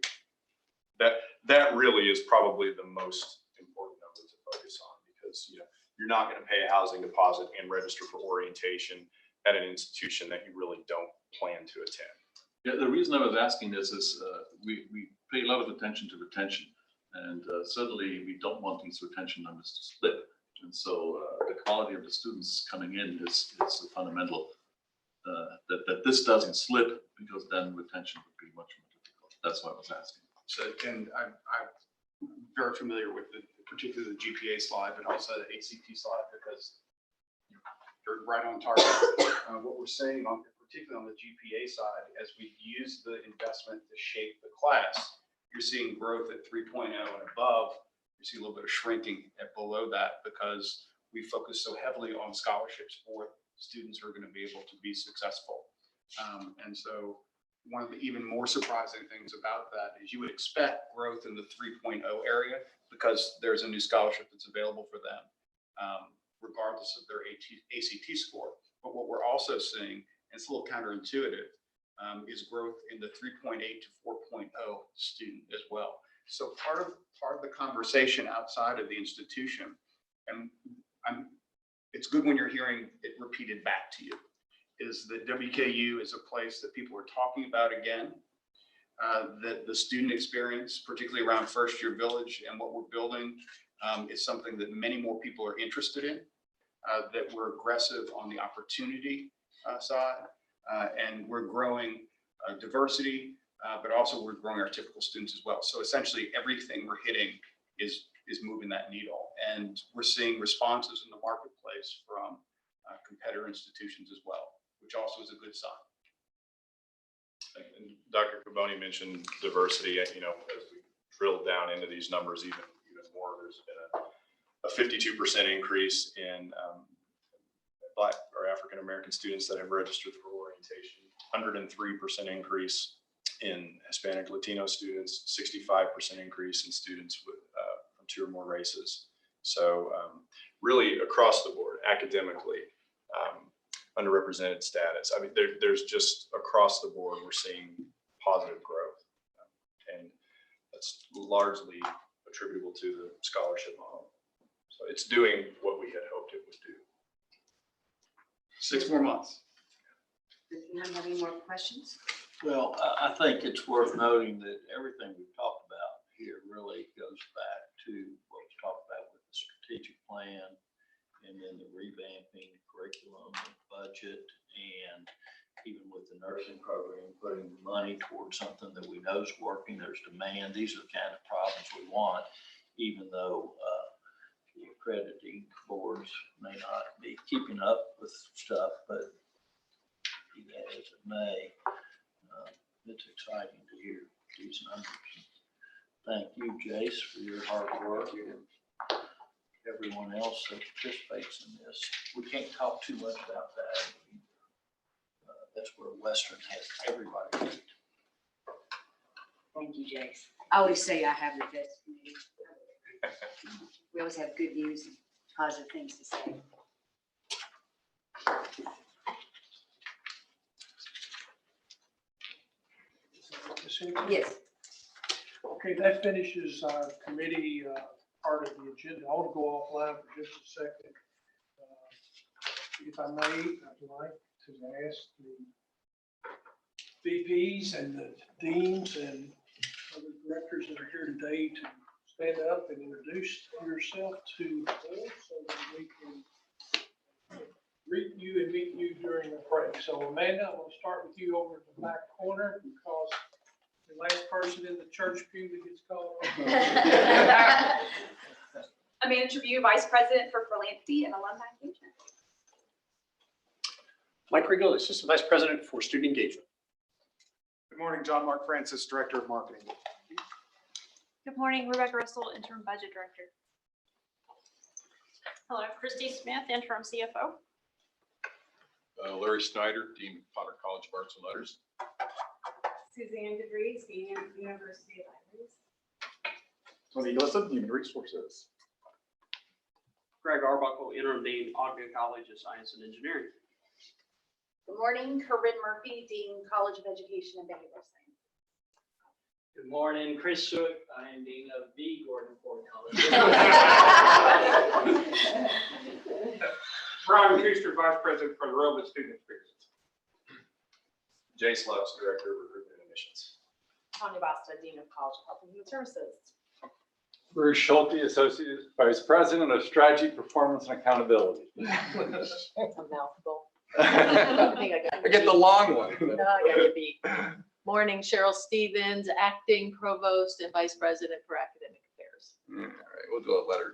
that really is probably the most important number to focus on, because you're not going to pay a housing deposit and register for orientation at an institution that you really don't plan to attend. Yeah, the reason I was asking this is we pay a lot of attention to retention, and certainly we don't want these retention numbers to split. And so the quality of the students coming in is fundamental. That this doesn't slip, because then retention would be much more difficult. That's why I was asking. So, and I'm very familiar with particularly the GPA slide, but also the ACT slide, because You're right on target. What we're seeing on, particularly on the GPA side, as we use the investment to shape the class, you're seeing growth at 3.0 and above. You see a little bit of shrinking at below that because we focus so heavily on scholarships for students who are going to be able to be successful. And so one of the even more surprising things about that is you would expect growth in the 3.0 area because there's a new scholarship that's available for them, regardless of their ACT score. But what we're also seeing, and it's a little counterintuitive, is growth in the 3.8 to 4.0 student as well. So part of the conversation outside of the institution, and it's good when you're hearing it repeated back to you, is that WKU is a place that people are talking about again, that the student experience, particularly around First Year Village and what we're building, is something that many more people are interested in, that we're aggressive on the opportunity side, and we're growing diversity, but also we're growing our typical students as well. So essentially everything we're hitting is moving that needle. And we're seeing responses in the marketplace from competitor institutions as well, which also is a good sign. And Dr. Caboni mentioned diversity. As we drill down into these numbers even more, there's been a 52% increase in Black or African American students that have registered for orientation, 103% increase in Hispanic Latino students, 65% increase in students with from 2 or more races. So really across the board, academically, underrepresented status. I mean, there's just across the board, we're seeing positive growth. And that's largely attributable to the scholarship model. So it's doing what we had hoped it would do. 6 more months. Does anyone have any more questions? Well, I think it's worth noting that everything we've talked about here really goes back to what was talked about with the strategic plan and then the revamping curriculum and budget, and even with the nursing program, putting money towards something that we know is working. There's demand. These are the kind of problems we want, even though the accrediting boards may not be keeping up with stuff, but be that as it may, it's exciting to hear these numbers. Thank you, Jace, for your hard work, and everyone else that participates in this. We can't talk too much about that. That's where Western has everybody. Thank you, Jace. I always say I have the best committee. We always have good news and positive things to say. Yes. Okay, that finishes our committee part of the agenda. I want to go offline for just a second. If I may, I'd like to ask the VPs and the deans and other directors that are here today to stand up and introduce yourself to the board so that we can greet you and meet you during the break. So Amanda, I'm going to start with you over in the back corner because the last person in the church pew that gets called. Amanda Tribune, Vice President for Philanthropy and Alumni Engagement. Mike Riegel, Assistant Vice President for Student Engagement. Good morning, John Mark Francis, Director of Marketing. Good morning, Rebecca Russell, Interim Budget Director. Hello, Christy Smith, Interim CFO. Larry Snyder, Dean of Potter College of Arts and Letters. Suzanne DeVries, Dean of University of Libraries. Tony Gillespie, Human Resources. Greg Arbuckle, Interim Dean, Ogden College of Science and Engineering. Good morning, Corinne Murphy, Dean, College of Education and Behavioral Science. Good morning, Chris Shook. I am Dean of the Gordon Ford College. Brian Kuster, Vice President for the Relevant Student Experience. Jace Loves, Director of Recruitment and Admissions. Tanya Basta, Dean of College of Health and Human Services. Bruce Schulte, Associate Vice President of Strategy, Performance, and Accountability. A mouthful. I get the long one. No, I got you beat. Morning, Cheryl Stevens, Acting Provost and Vice President for Academic Affairs. All right, we'll do a letter.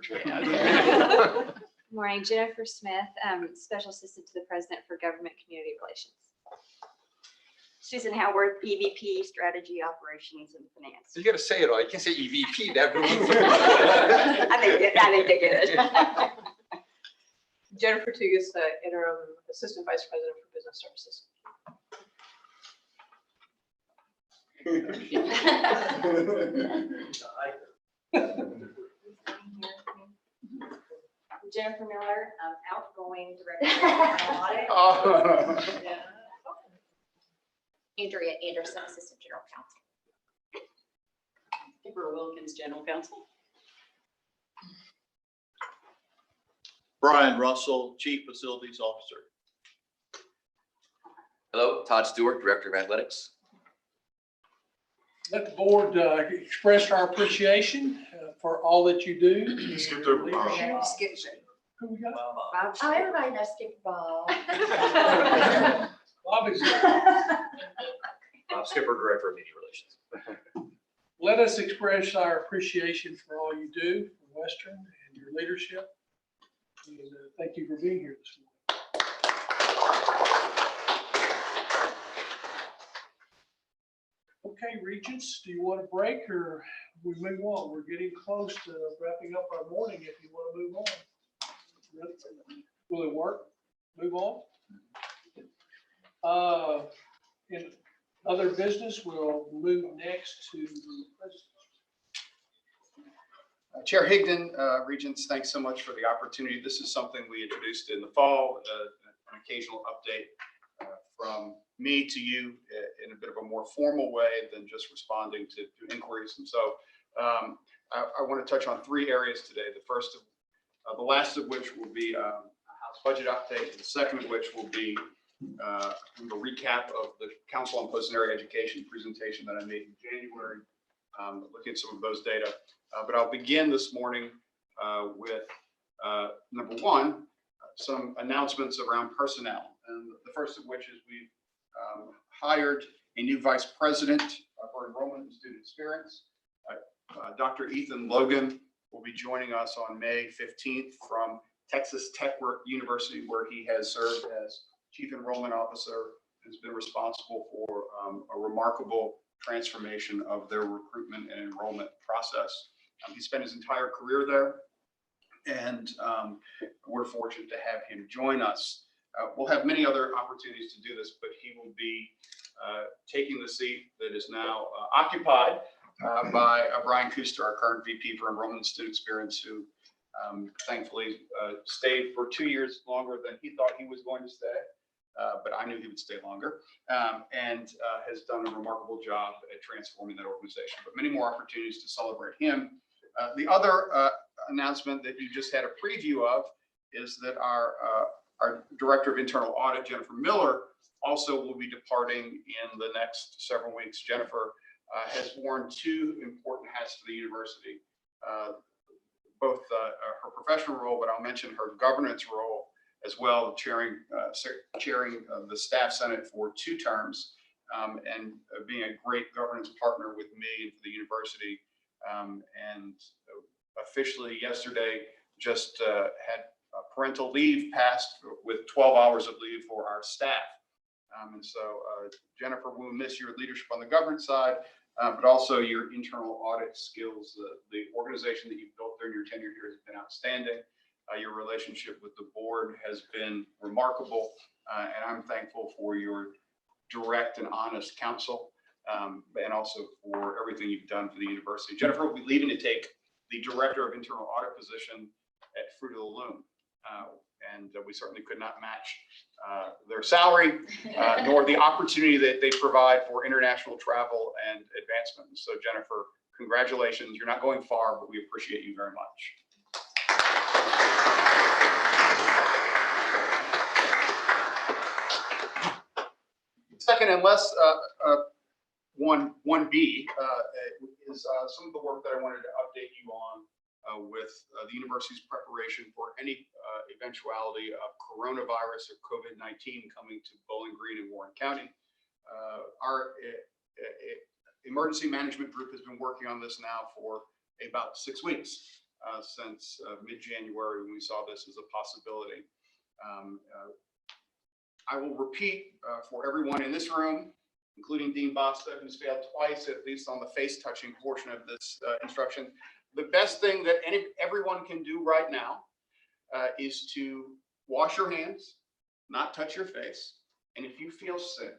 Morning, Jennifer Smith, Special Assistant to the President for Government Community Relations. Susan Howard, EVP, Strategy, Operations, and Finance. You gotta say it all. You can't say EVP, that ruins it. I think they get it. Jennifer Tugas, Interim Assistant Vice President for Business Services. Jennifer Miller, outgoing Director of Audit. Andrea Anderson, Assistant General Counsel. Deborah Wilkins, General Counsel. Brian Russell, Chief Facilities Officer. Hello, Todd Stewart, Director of Athletics. Let the board express our appreciation for all that you do. Skipped over Bob. Skip. Who we got? Bob. Oh, everybody knows Skip Ball. Bob is. Bob Skipper, Director of Media Relations. Let us express our appreciation for all you do for Western and your leadership. And, thank you for being here this morning. Okay, Regents, do you want to break or we move on? We're getting close to wrapping up our morning if you want to move on. Will it work? Move on? In other business, we'll move next to the president. Chair Higdon, Regents, thanks so much for the opportunity. This is something we introduced in the fall, an occasional update from me to you in a bit of a more formal way than just responding to inquiries. And so I want to touch on 3 areas today. The last of which will be a House budget update. The second of which will be a recap of the Council on Post-Secondary Education presentation that I made in January, looking at some of those data. But I'll begin this morning with number 1, some announcements around personnel. And the first of which is we've hired a new vice president for enrollment and student experience. Dr. Ethan Logan will be joining us on May 15th from Texas Tech University, where he has served as Chief Enrollment Officer and has been responsible for a remarkable transformation of their recruitment and enrollment process. He spent his entire career there, and we're fortunate to have him join us. We'll have many other opportunities to do this, but he will be taking the seat that is now occupied by Brian Kuster, our current VP for Enrollment and Student Experience, who thankfully stayed for 2 years longer than he thought he was going to stay. But I knew he would stay longer, and has done a remarkable job at transforming that organization. But many more opportunities to celebrate him. The other announcement that you just had a preview of is that our Director of Internal Audit, Jennifer Miller, also will be departing in the next several weeks. Jennifer has worn 2 important hats to the university, both her professional role, but I'll mention her governance role as well, chairing the Staff Senate for 2 terms, and being a great governance partner with me and for the university. And officially yesterday just had parental leave passed with 12 hours of leave for our staff. And so Jennifer, we'll miss your leadership on the governance side, but also your internal audit skills. The organization that you've built during your tenure here has been outstanding. Your relationship with the board has been remarkable, and I'm thankful for your direct and honest counsel, and also for everything you've done for the university. Jennifer will be leaving to take the Director of Internal Audit position at Fruit of the Loom, and we certainly could not match their salary, nor the opportunity that they provide for international travel and advancement. So Jennifer, congratulations. You're not going far, but we appreciate you very much. Second, and less 1B, is some of the work that I wanted to update you on with the university's preparation for any eventuality of coronavirus or COVID-19 coming to Bowling Green and Warren County. Our emergency management group has been working on this now for about 6 weeks. since mid-January when we saw this as a possibility. I will repeat for everyone in this room, including Dean Basta, who's failed twice, at least on the face touching portion of this instruction. The best thing that everyone can do right now is to wash your hands, not touch your face. And if you feel sick,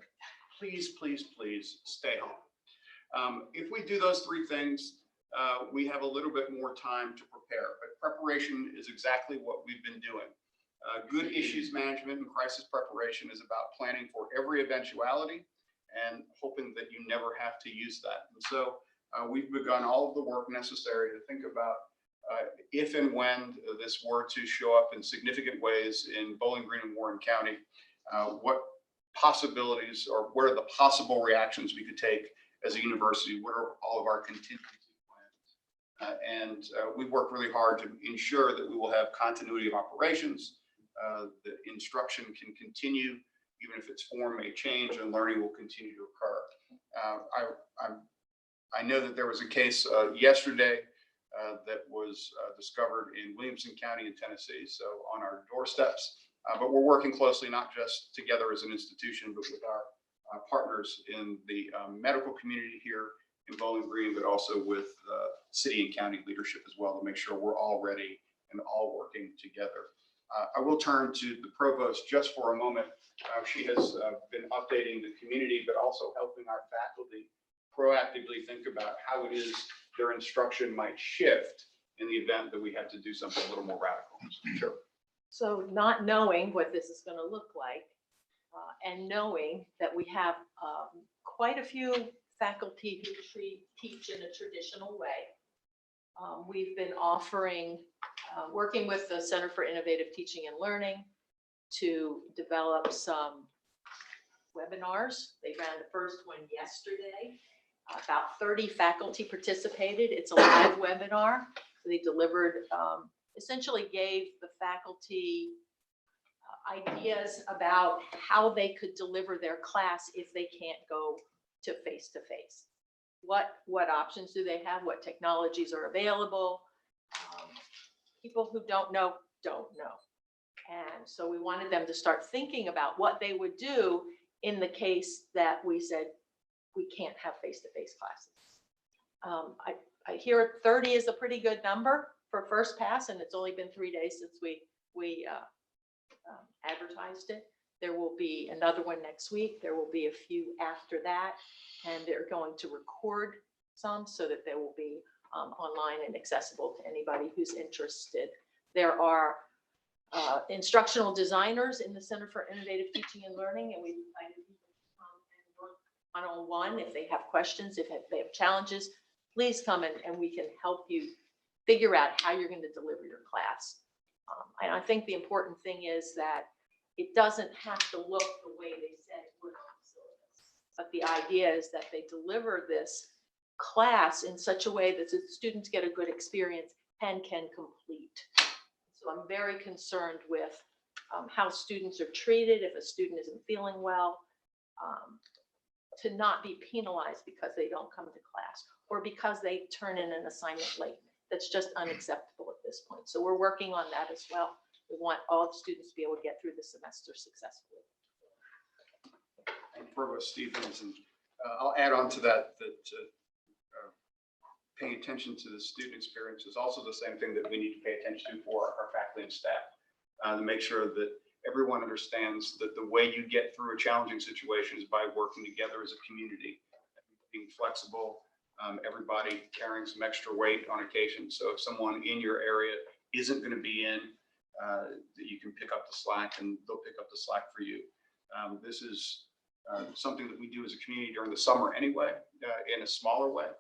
please, please, please stay home. If we do those three things, we have a little bit more time to prepare, but preparation is exactly what we've been doing. Good issues management and crisis preparation is about planning for every eventuality and hoping that you never have to use that. And so we've begun all of the work necessary to think about if and when this were to show up in significant ways in Bowling Green and Warren County, what possibilities or what are the possible reactions we could take as a university? What are all of our contingency plans? And we've worked really hard to ensure that we will have continuity of operations, that instruction can continue, even if its form may change, and learning will continue to occur. I know that there was a case yesterday that was discovered in Williamson County in Tennessee, so on our doorsteps. But we're working closely, not just together as an institution, but with our partners in the medical community here in Bowling Green, but also with city and county leadership as well, to make sure we're all ready and all working together. I will turn to the provost just for a moment. She has been updating the community, but also helping our faculty proactively think about how it is their instruction might shift in the event that we have to do something a little more radical. Sure. So not knowing what this is going to look like, and knowing that we have quite a few faculty who teach in a traditional way, we've been offering, working with the Center for Innovative Teaching and Learning to develop some webinars. They ran the first one yesterday. About 30 faculty participated. It's a live webinar. They delivered, essentially gave the faculty ideas about how they could deliver their class if they can't go to face-to-face. What options do they have? What technologies are available? People who don't know. And so we wanted them to start thinking about what they would do in the case that we said we can't have face-to-face classes. I hear 30 is a pretty good number for first pass, and it's only been 3 days since we advertised it. There will be another one next week. There will be a few after that, and they're going to record some so that they will be online and accessible to anybody who's interested. There are instructional designers in the Center for Innovative Teaching and Learning, and we've invited people to come and work one-on-one if they have questions, if they have challenges. Please come and we can help you figure out how you're going to deliver your class. And I think the important thing is that it doesn't have to look the way they said it would on the syllabus. But the idea is that they deliver this class in such a way that the students get a good experience and can complete. So I'm very concerned with how students are treated if a student isn't feeling well, to not be penalized because they don't come to class or because they turn in an assignment late. That's just unacceptable at this point. So we're working on that as well. We want all the students to be able to get through the semester successfully. And Provost Stevens, and I'll add on to that, paying attention to the student experience is also the same thing that we need to pay attention to for our faculty and staff, to make sure that everyone understands that the way you get through a challenging situation is by working together as a community, being flexible, everybody carrying some extra weight on occasion. So if someone in your area isn't going to be in, that you can pick up the slack and they'll pick up the slack for you. This is something that we do as a community during the summer anyway, in a smaller way.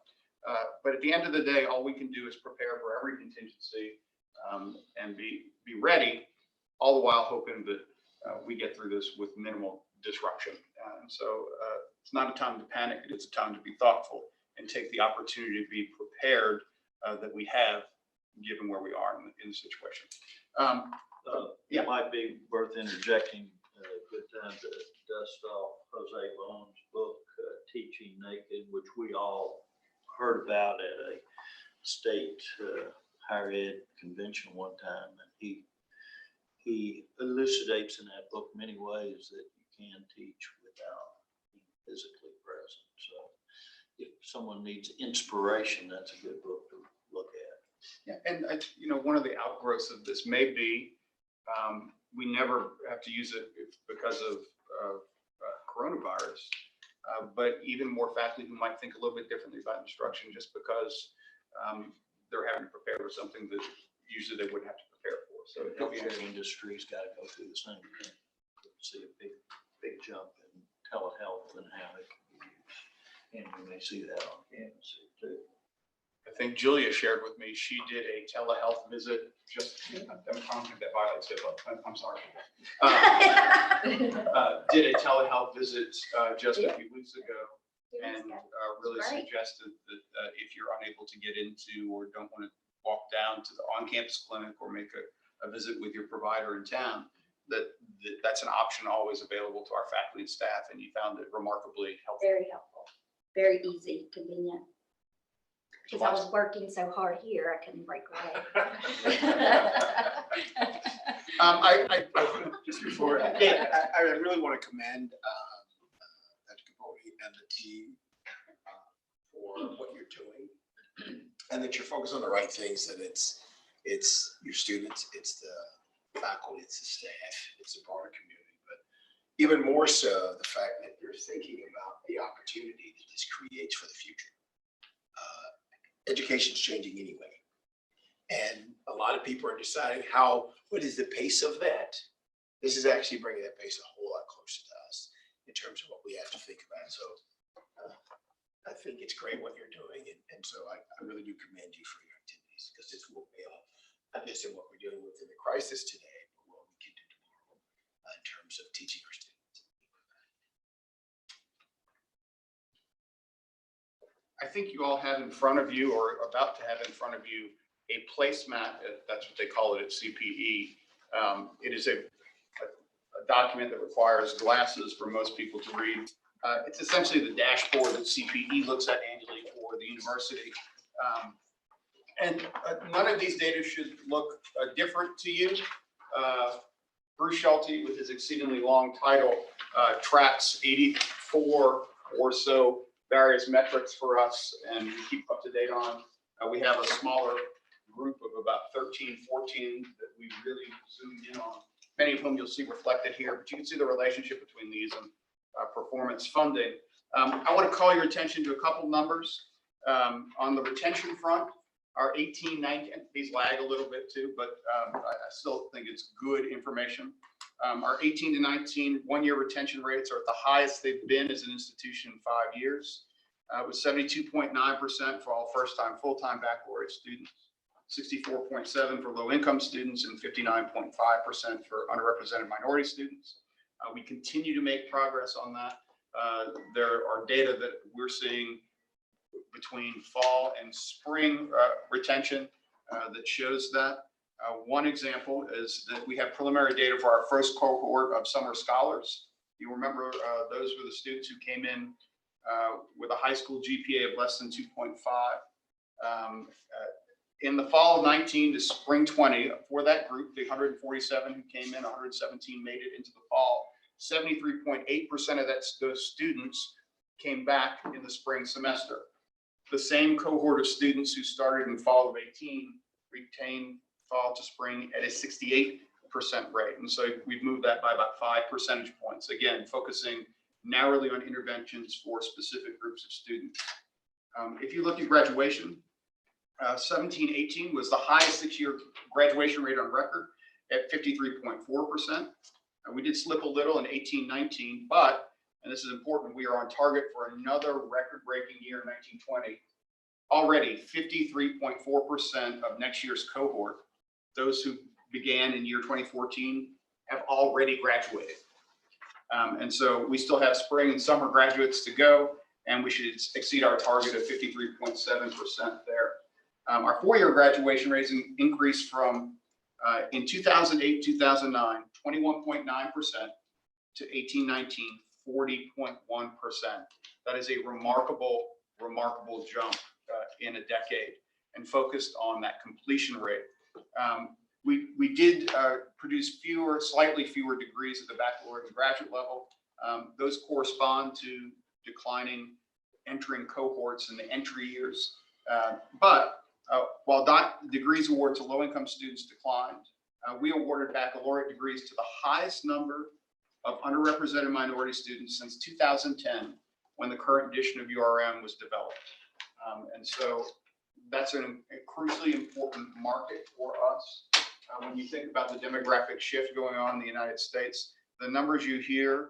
But at the end of the day, all we can do is prepare for every contingency and be ready, all the while hoping that we get through this with minimal disruption. And so it's not a time to panic. It is a time to be thoughtful and take the opportunity to be prepared that we have given where we are in the situation. It might be worth interjecting a good time to dust off Jose Bone's book, Teaching Naked, which we all heard about at a state higher ed convention one time, and he elucidates in that book many ways that you can teach without being physically present. So if someone needs inspiration, that's a good book to look at. Yeah, and one of the outgrowths of this may be, we never have to use it because of coronavirus, but even more faculty who might think a little bit differently about instruction just because they're having to prepare for something that usually they wouldn't have to prepare for. So The healthcare industry's got to go through the same thing. See a big jump in telehealth and how it can be used. And you may see that on campus too. I think Julia shared with me, she did a telehealth visit just, I don't think that violates HIPAA, I'm sorry. Did a telehealth visit just a few weeks ago and really suggested that if you're unable to get into or don't want to walk down to the on-campus clinic or make a visit with your provider in town, that's an option always available to our faculty and staff, and you found it remarkably helpful. Very helpful, very easy, convenient. Because I was working so hard here, I couldn't break away. Just before, I really want to commend Dr. Capote and the team for what you're doing, and that you're focused on the right things. That it's your students, it's the faculty, it's the staff, it's the broader community, but even more so the fact that you're thinking about the opportunity that this creates for the future. Education's changing anyway. And a lot of people are deciding what is the pace of that? This is actually bringing that pace a whole lot closer to us in terms of what we have to think about. So I think it's great what you're doing. And so I really do commend you for your activities, because this will pay off, not just in what we're dealing with in the crisis today, but what we can do tomorrow in terms of teaching our students. I think you all have in front of you, or about to have in front of you, a placemat. That's what they call it at CPE. It is a document that requires glasses for most people to read. It's essentially the dashboard that CPE looks at annually for the university. And none of these data should look different to you. Bruce Schulte, with his exceedingly long title, tracks 84 or so various metrics for us, and we keep up to date on. We have a smaller group of about 13, 14 that we really zoomed in on, many of whom you'll see reflected here, but you can see the relationship between these and performance funding. I want to call your attention to a couple numbers. On the retention front, our 18, 19, these lag a little bit too, but I still think it's good information. Our 18 to 19 one-year retention rates are at the highest they've been as an institution in 5 years, with 72.9% for all first-time, full-time baccalaureate students, 64.7% for low-income students, and 59.5% for underrepresented minority students. We continue to make progress on that. There are data that we're seeing between fall and spring retention that shows that. One example is that we have preliminary data for our first cohort of summer scholars. You remember those were the students who came in with a high school GPA of less than 2.5. In the fall of 19 to spring 20, for that group, the 147 who came in, 117 made it into the fall. 73.8% of those students came back in the spring semester. The same cohort of students who started in fall of 18 retained fall to spring at a 68% rate. And so we've moved that by about 5 percentage points. Again, focusing narrowly on interventions for specific groups of students. If you look at graduation, 17-18 was the highest 6-year graduation rate on record at 53.4%. We did slip a little in 18-19, but, and this is important, we are on target for another record-breaking year in 19-20. Already 53.4% of next year's cohort, those who began in year 2014, have already graduated. And so we still have spring and summer graduates to go, and we should exceed our target of 53.7% there. Our 4-year graduation rates increased from in 2008, 2009, 21.9% to 18-19, 40.1%. That is a remarkable jump in a decade. and focused on that completion rate. We did produce slightly fewer degrees at the baccalaureate and graduate level. Those correspond to declining entering cohorts in the entry years. But while degrees awarded to low-income students declined, we awarded baccalaureate degrees to the highest number of underrepresented minority students since 2010, when the current edition of URM was developed. And so that's a crucially important market for us. When you think about the demographic shift going on in the United States, the numbers you hear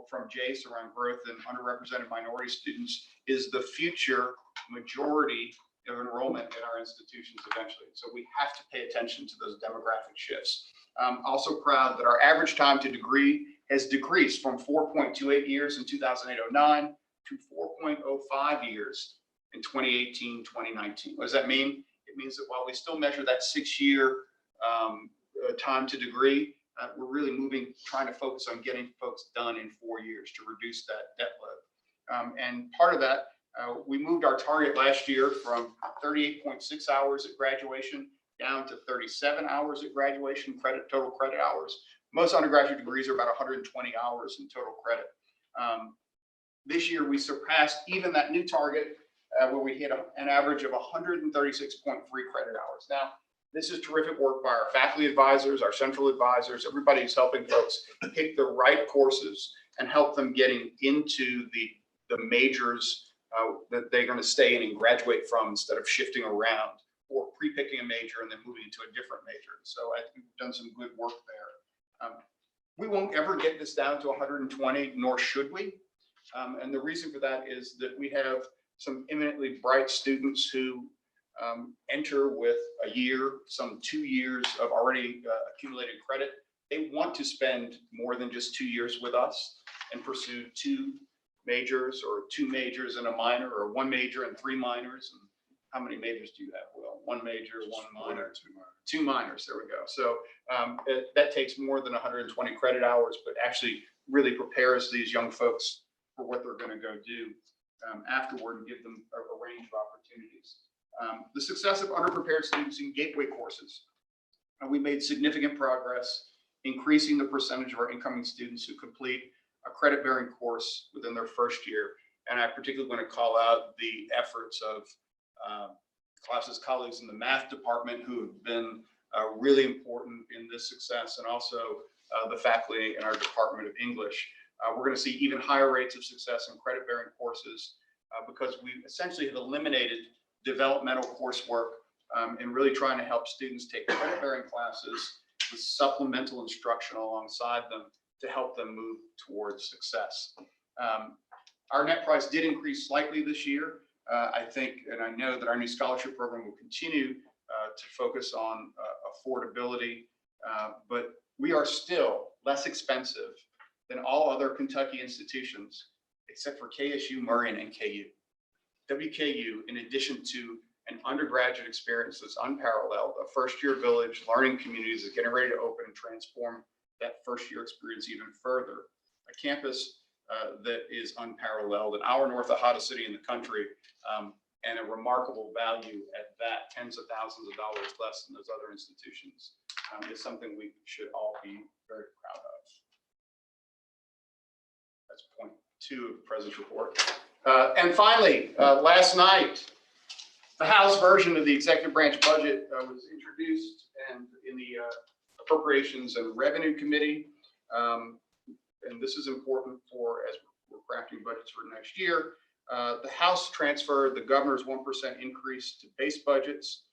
from Jace around growth in underrepresented minority students is the future majority of enrollment in our institutions eventually. So we have to pay attention to those demographic shifts. I'm also proud that our average time to degree has decreased from 4.28 years in 2008-09 to 4.05 years in 2018-2019. What does that mean? It means that while we still measure that 6-year time to degree, we're really trying to focus on getting folks done in 4 years to reduce that debt load. And part of that, we moved our target last year from 38.6 hours at graduation down to 37 hours at graduation, total credit hours. Most undergraduate degrees are about 120 hours in total credit. This year, we surpassed even that new target where we hit an average of 136.3 credit hours. Now, this is terrific work by our faculty advisors, our central advisors, everybody who's helping folks pick the right courses and help them getting into the majors that they're going to stay in and graduate from instead of shifting around or pre-picking a major and then moving into a different major. So I think we've done some good work there. We won't ever get this down to 120, nor should we. And the reason for that is that we have some eminently bright students who enter with a year, some 2 years of already accumulated credit. They want to spend more than just 2 years with us and pursue 2 majors or 2 majors and a minor, or 1 major and 3 minors. And how many majors do you have, Will? 1 major, 1 minor, 2 minors. There we go. So that takes more than 120 credit hours, but actually really prepares these young folks for what they're going to go do afterward and give them a range of opportunities. The success of underprepared students in gateway courses. We made significant progress increasing the percentage of our incoming students who complete a credit-bearing course within their first year. And I particularly want to call out the efforts of Klaus's colleagues in the math department who have been really important in this success, and also the faculty in our Department of English. We're going to see even higher rates of success in credit-bearing courses because we essentially have eliminated developmental coursework and really trying to help students take credit-bearing classes with supplemental instruction alongside them to help them move towards success. Our net price did increase slightly this year. I think, and I know that our new scholarship program will continue to focus on affordability, but we are still less expensive than all other Kentucky institutions, except for KSU, Murray, and NKU. WKU, in addition to an undergraduate experience that's unparalleled, a first-year village, learning communities is getting ready to open and transform that first-year experience even further. A campus that is unparalleled, an hour north of hottest city in the country, and a remarkable value at that, tens of thousands of dollars less than those other institutions, is something we should all be very proud of. That's point 2 of the President's report. And finally, last night, the House version of the executive branch budget was introduced and in the Appropriations and Revenue Committee. And this is important for as we're crafting budgets for next year. The House transferred the governor's 1% increase to base budgets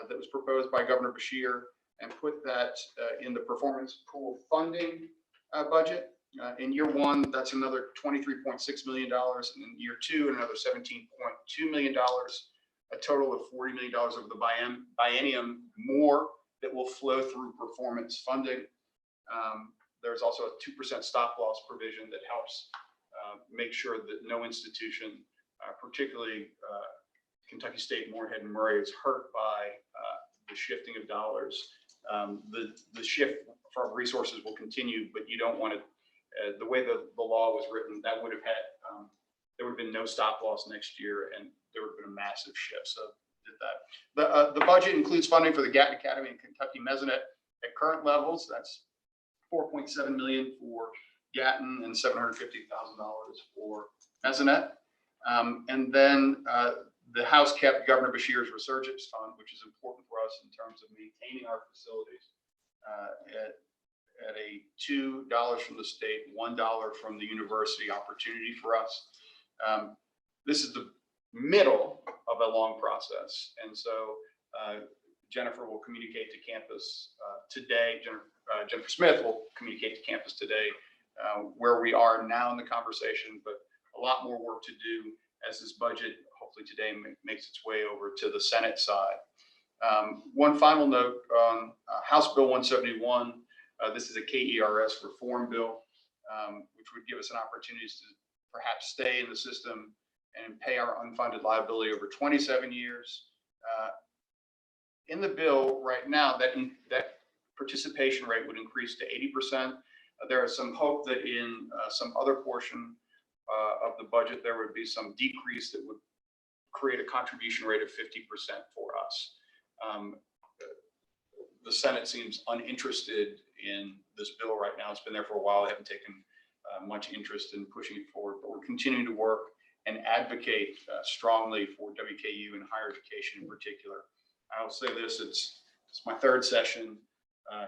that was proposed by Governor Beshear and put that in the performance pool funding budget. In year 1, that's another $23.6 million. And in year 2, another $17.2 million, a total of $40 million over the biennium more that will flow through performance funding. There's also a 2% stop loss provision that helps make sure that no institution, particularly Kentucky State, Morehead, and Murray, is hurt by the shifting of dollars. The shift from resources will continue, but you don't want to, the way the law was written, that would have had, there would have been no stop loss next year, and there would have been a massive shift. So did that. The budget includes funding for the Gatton Academy and Kentucky Mesonet at current levels. That's $4.7 million for Gatton and $750,000 for Mesonet. And then the House kept Governor Beshear's Resurgence Fund, which is important for us in terms of maintaining our facilities at a $2 from the state, $1 from the university opportunity for us. This is the middle of a long process. And so Jennifer will communicate to campus today. Jennifer Smith will communicate to campus today where we are now in the conversation, but a lot more work to do as this budget hopefully today makes its way over to the Senate side. One final note on House Bill 171. This is a KERS reform bill, which would give us an opportunity to perhaps stay in the system and pay our unfunded liability over 27 years. In the bill right now, that participation rate would increase to 80%. There is some hope that in some other portion of the budget, there would be some decrease that would create a contribution rate of 50% for us. The Senate seems uninterested in this bill right now. It's been there for a while. They haven't taken much interest in pushing it forward, but we're continuing to work and advocate strongly for WKU and higher education in particular. I will say this, it's my third session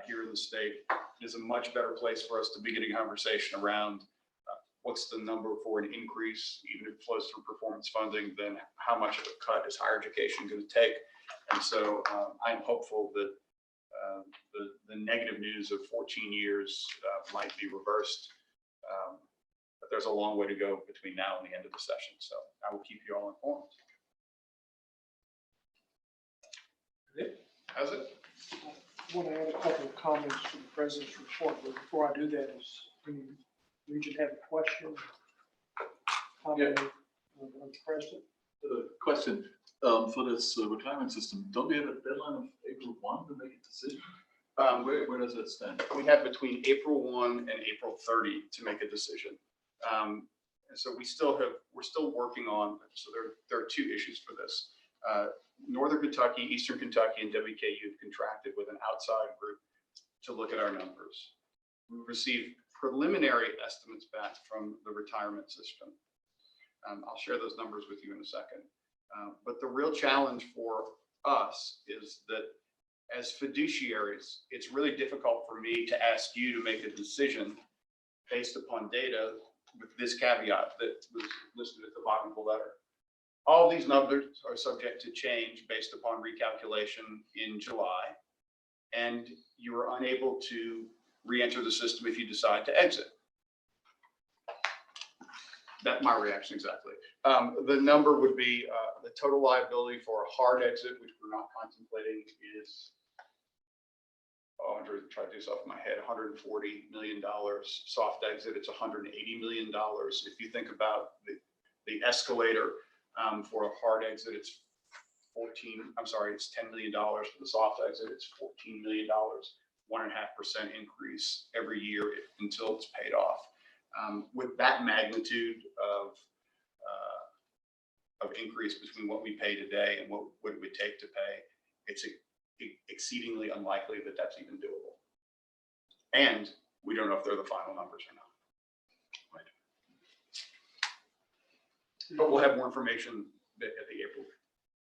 here in the state. It is a much better place for us to be getting a conversation around what's the number for an increase, even if it flows through performance funding, then how much of a cut is higher education going to take? And so I'm hopeful that the negative news of 14 years might be reversed. But there's a long way to go between now and the end of the session. So I will keep you all informed. How's it? I want to add a couple of comments to the president's report, but before I do that, does any region have a question? Comment on the president? Question, for this retirement system, don't we have a deadline of April 1 to make a decision? Where does that stand? We have between April 1 and April 30 to make a decision. And so we're still working on, so there are two issues for this. Northern Kentucky, Eastern Kentucky, and WKU have contracted with an outside group to look at our numbers. We received preliminary estimates back from the retirement system. I'll share those numbers with you in a second. But the real challenge for us is that as fiduciaries, it's really difficult for me to ask you to make a decision based upon data with this caveat that was listed at the bottom of the letter. All these numbers are subject to change based upon recalculation in July, and you are unable to re-enter the system if you decide to exit. That's my reaction exactly. The number would be the total liability for a hard exit, which we're not contemplating, is, I'm going to try to do this off my head, $140 million. Soft exit, it's $180 million. If you think about the escalator for a hard exit, it's $10 million. For the soft exit, it's $14 million, 1.5% increase every year until it's paid off. With that magnitude of increase between what we pay today and what it would take to pay, it's exceedingly unlikely that that's even doable. And we don't know if they're the final numbers or not. Right. But we'll have more information at the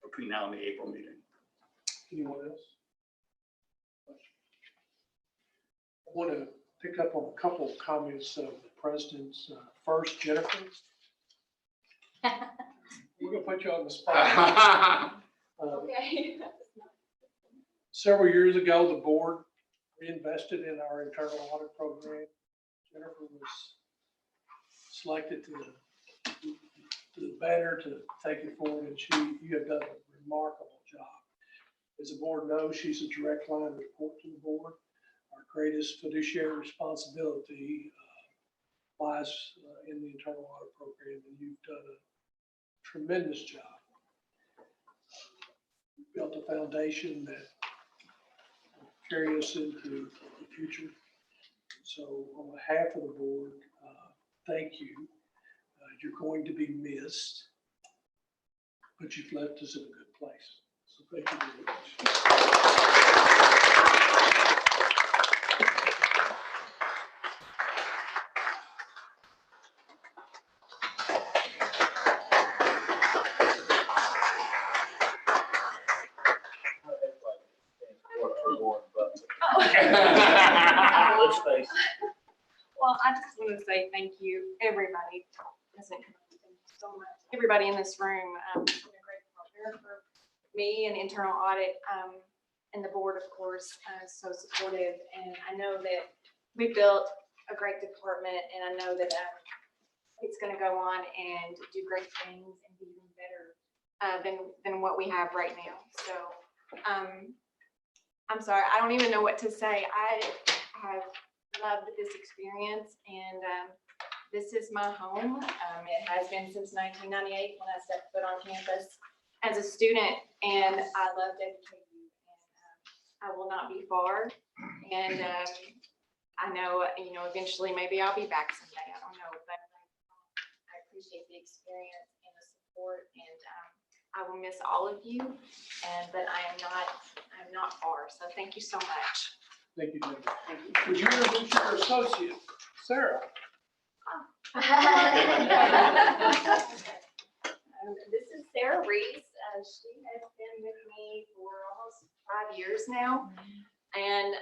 between now and the April meeting. Anyone else? I want to pick up on a couple of comments of the president's. First, Jennifer. We're going to put you on the spot. Okay. Several years ago, the board reinvested in our internal audit program. Jennifer was selected to the banner to take it forward, and you have done a remarkable job. As the board knows, she's a direct line report to the board. Our greatest fiduciary responsibility lies in the internal audit program, and you've done a tremendous job. You built a foundation that will carry us into the future. So on behalf of the board, thank you. You're going to be missed, but you've left us in a good place. So thank you very much. Let's face it. Well, I just want to say thank you, everybody. Listen, thank you so much. Everybody in this room, it's been a great partner for me and internal audit, and the board, of course, so supportive. And I know that we built a great department, and I know that it's going to go on and do great things and be even better than what we have right now. So I'm sorry, I don't even know what to say. I have loved this experience, and this is my home. It has been since 1998 when I stepped foot on campus as a student, and I love WKU, and I will not be far. And I know, eventually maybe I'll be back someday. I don't know, but I appreciate the experience and the support, and I will miss all of you. But I'm not far. So thank you so much. Thank you, Jim. Would you introduce your associate, Sarah? This is Sarah Reese. She has been with me for almost 5 years now. And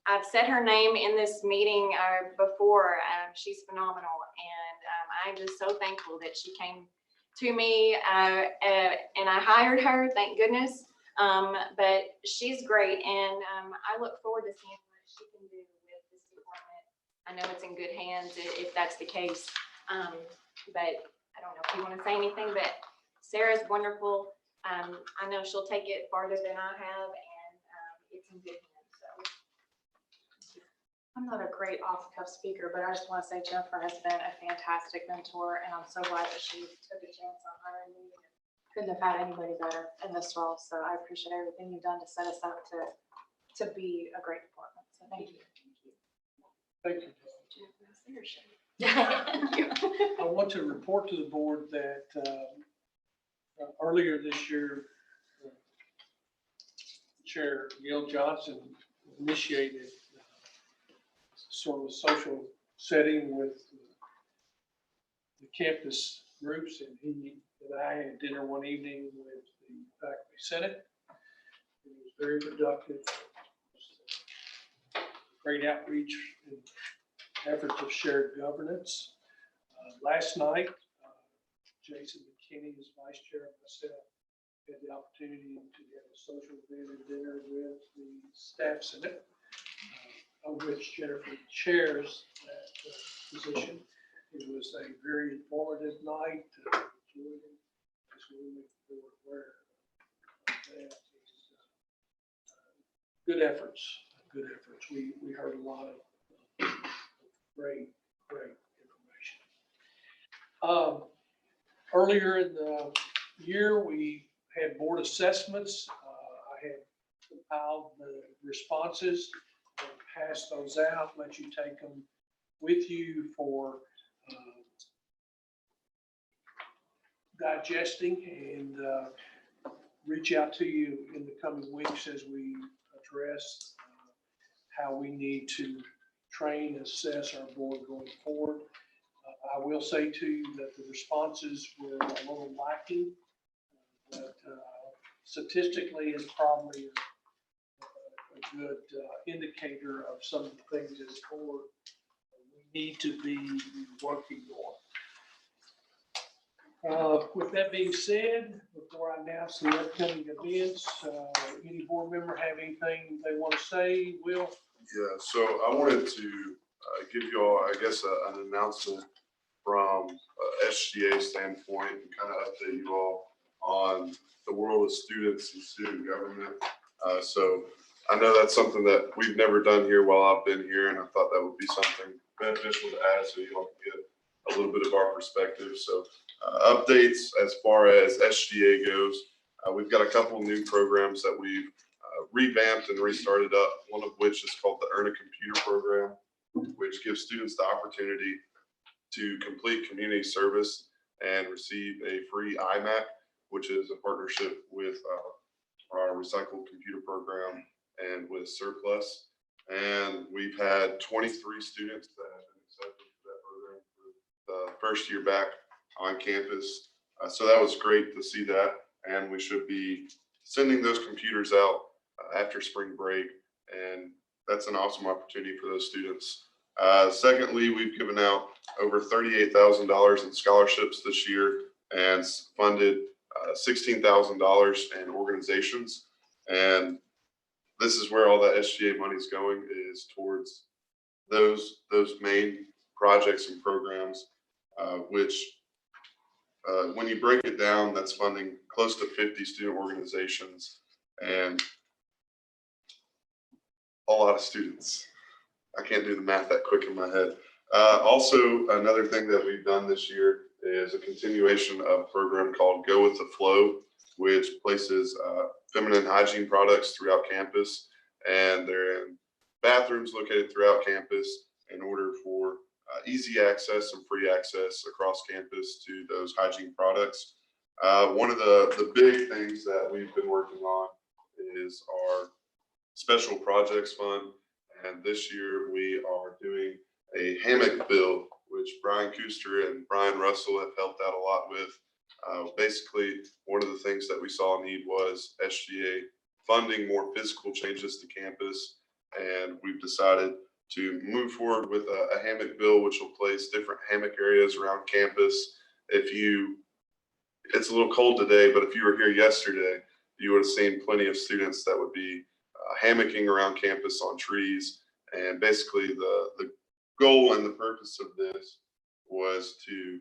I've said her name in this meeting before. She's phenomenal. And I'm just so thankful that she came to me and I hired her, thank goodness. But she's great, and I look forward to seeing what she can do with this department. I know it's in good hands if that's the case. But I don't know if you want to say anything, but Sarah's wonderful. I know she'll take it farther than I have, and it's in good hands. So I'm not a great off-the-cuff speaker, but I just want to say Jennifer has been a fantastic mentor, and I'm so glad that she took a chance on hiring me. Couldn't have had anybody better in this role, so I appreciate everything you've done to set us up to be a great department. So thank you. Thank you. Thank you. I want to report to the board that earlier this year, Chair Gil Johnson initiated sort of a social setting with the campus groups, and he and I had dinner one evening with the faculty senate. It was very productive. Great outreach and efforts of shared governance. Last night, Jason McKinney, as vice chair, and myself had the opportunity to have a social dinner with the staff senate, of which Jennifer chairs that position. It was a very informative night. Good efforts. We heard a lot of great information. Earlier in the year, we had board assessments. I had compiled the responses and passed those out, let you take them with you for digesting, and reach out to you in the coming weeks as we address how we need to train and assess our board going forward. I will say to you that the responses were a little lacking, but statistically is probably a good indicator of some of the things as board we need to be working on. With that being said, before I announce the upcoming events, any board member have anything they want to say? Will? Yeah, so I wanted to give you all, I guess, an announcement from SGA standpoint and kind of update you all on the world of students and student government. So I know that's something that we've never done here while I've been here, and I thought that would be something beneficial to add so you all can get a little bit of our perspective. So updates as far as SGA goes, we've got a couple new programs that we've revamped and restarted up, one of which is called the Earn a Computer program, which gives students the opportunity to complete community service and receive a free iMac, which is a partnership with our recycled computer program and with surplus. And we've had 23 students that have been accepted for that program for the first year back on campus. So that was great to see that. And we should be sending those computers out after spring break. And that's an awesome opportunity for those students. Secondly, we've given out over $38,000 in scholarships this year and funded $16,000 in organizations. And this is where all that SGA money is going, is towards those main projects and programs, which when you break it down, that's funding close to 50 student organizations and a lot of students. I can't do the math that quick in my head. Also, another thing that we've done this year is a continuation of a program called Go With The Flow, which places feminine hygiene products throughout campus, and they're in bathrooms located throughout campus in order for easy access and free access across campus to those hygiene products. One of the big things that we've been working on is our Special Projects Fund. And this year we are doing a hammock bill, which Brian Kuster and Brian Russell have helped out a lot with. Basically, one of the things that we saw a need was SGA funding more physical changes to campus. And we've decided to move forward with a hammock bill, which will place different hammock areas around campus. It's a little cold today, but if you were here yesterday, you would have seen plenty of students that would be hammocking around campus on trees. And basically the goal and the purpose of this was to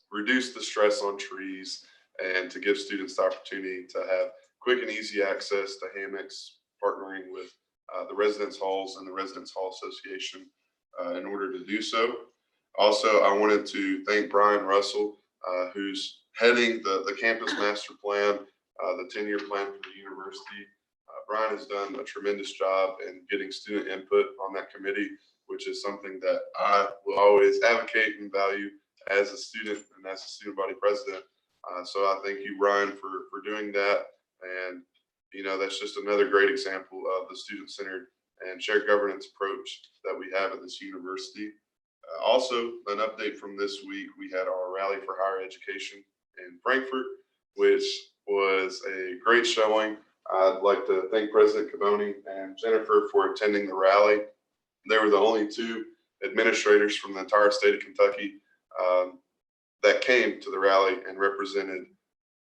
reduce the stress on trees and to give students the opportunity to have quick and easy access to hammocks, partnering with the residence halls and the Residence Hall Association in order to do so. Also, I wanted to thank Brian Russell, who's heading the campus master plan, the 10-year plan for the university. Brian has done a tremendous job in getting student input on that committee, which is something that I will always advocate and value as a student and as a student body president. So I thank you, Brian, for doing that. And, you know, that's just another great example of the student-centered and shared governance approach that we have at this university. Also, an update from this week, we had our Rally for Higher Education in Frankfurt, which was a great showing. I'd like to thank President Caboni and Jennifer for attending the rally. They were the only two administrators from the entire state of Kentucky that came to the rally and represented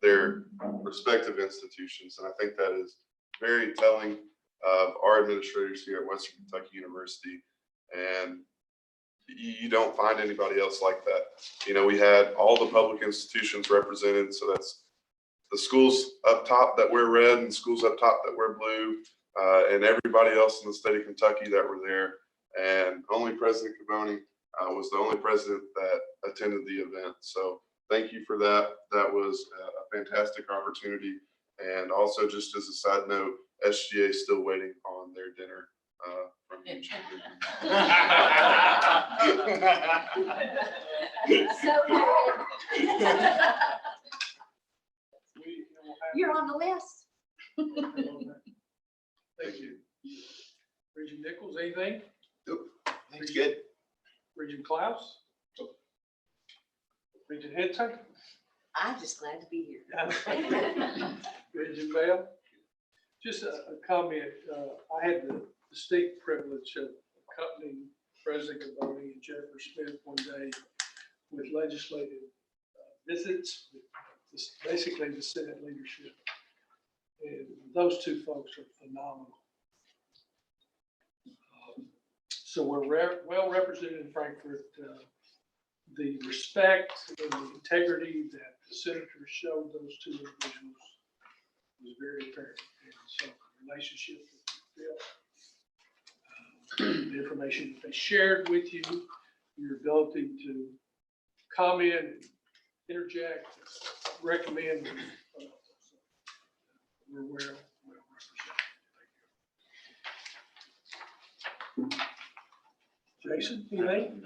their respective institutions. And I think that is very telling of our administrators here at Western Kentucky University. And you don't find anybody else like that. You know, we had all the public institutions represented. So that's the schools up top that wear red and schools up top that wear blue, and everybody else in the state of Kentucky that were there. And only President Caboni was the only president that attended the event. So thank you for that. That was a fantastic opportunity. And also, just as a side note, SGA is still waiting on their dinner from you. You're on the list. Thank you. Regent Nichols, anything? Nope, that's good. Regent Klaus? Regent Henson? I'm just glad to be here. Regent Bell? Just a comment. I had the distinct privilege of accompanying President Caboni and Jennifer Smith one day with legislative visits, basically the Senate leadership. And those two folks are phenomenal. So we're well represented in Frankfurt. The respect and the integrity that the senators showed those two individuals was very apparent. And so the relationship that we built, the information that they shared with you, your ability to comment, and interject, recommend, we're well represented. Jason, anything?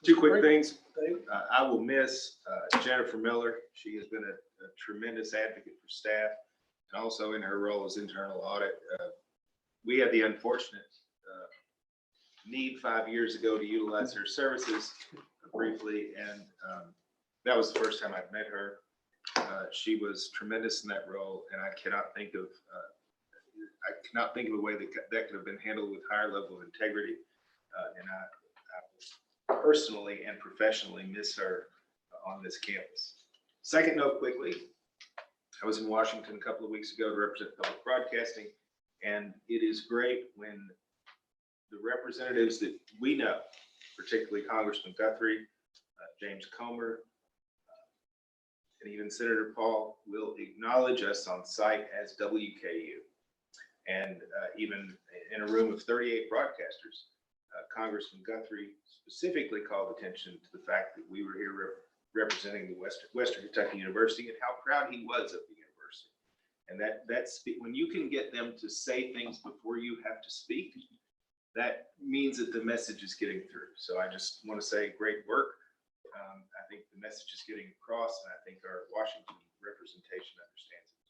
Two quick things. Dave? I will miss Jennifer Miller. She has been a tremendous advocate for staff. and also in her role as internal audit. We had the unfortunate need 5 years ago to utilize her services briefly, and that was the first time I'd met her. She was tremendous in that role, and I cannot think of a way that could have been handled with higher level of integrity. And I personally and professionally miss her on this campus. Second note quickly, I was in Washington a couple of weeks ago to represent public broadcasting, and it is great when the representatives that we know, particularly Congressman Guthrie, James Comer, and even Senator Paul, will acknowledge us on site as WKU. And even in a room of 38 broadcasters, Congressman Guthrie specifically called attention to the fact that we were here representing the Western Kentucky University and how proud he was of the university. And that's when you can get them to say things before you have to speak, that means that the message is getting through. So I just want to say great work. I think the message is getting across, and I think our Washington representation understands it.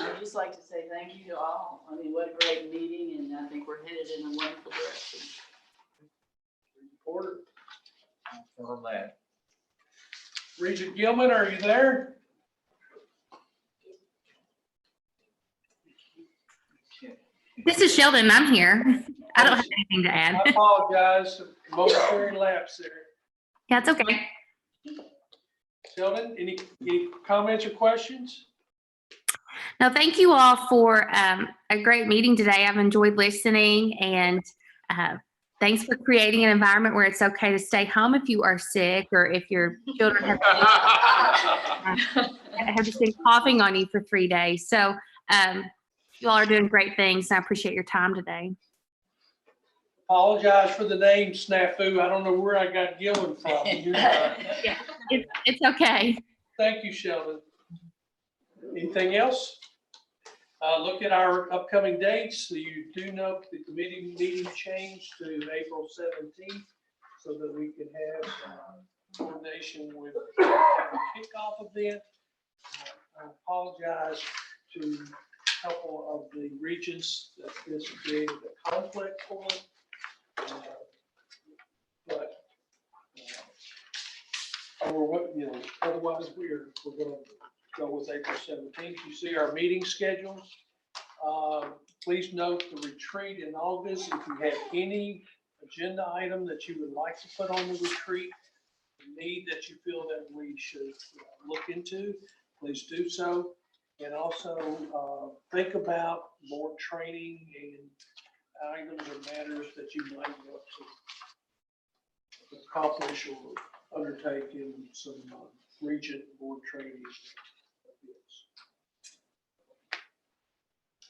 I'd just like to say thank you to all. I mean, what a great meeting, and I think we're headed in a wonderful direction. Porter. From that. Regent Gilman, are you there? This is Sheldon. I'm here. I don't have anything to add. I apologize. Momentary lapse there. Yeah, it's okay. Sheldon, any comments or questions? No, thank you all for a great meeting today. I've enjoyed listening, and thanks for creating an environment where it's okay to stay home if you are sick or if your children have just been coughing on you for 3 days. So you all are doing great things, and I appreciate your time today. Apologize for the name snafu. I don't know where I got Gilman from. Yeah, it's okay. Thank you, Sheldon. Anything else? Look at our upcoming dates. So you do know the committee meeting changed to April 17th so that we can have coordination with the kickoff event. I apologize to a couple of the regents that this created a conflict for. But otherwise we're going to go with April 17th. You see our meeting schedules. Please note the retreat in August. If you have any agenda item that you would like to put on the retreat, need that you feel that we should look into, please do so. And also think about more training and items or matters that you might want to accomplish or undertake in some regent board training.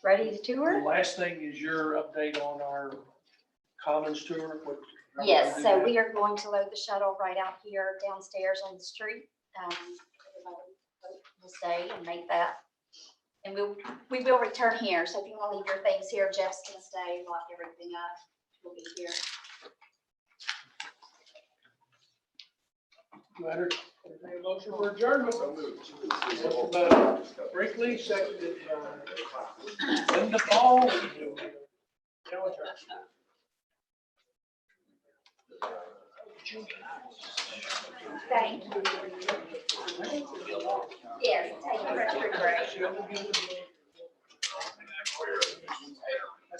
Ready to tour? The last thing is your update on our Commons tour. Yes, so we are going to load the shuttle right out here downstairs on the street. We'll stay and make that. And we will return here. So if you want to leave your things here, Jeff's going to stay, lock everything up. We'll be here. Matter. A motion for adjournment. Motion by Brinkley, seconded by Linda Ball. Thank you. Yes, take a rest of your break.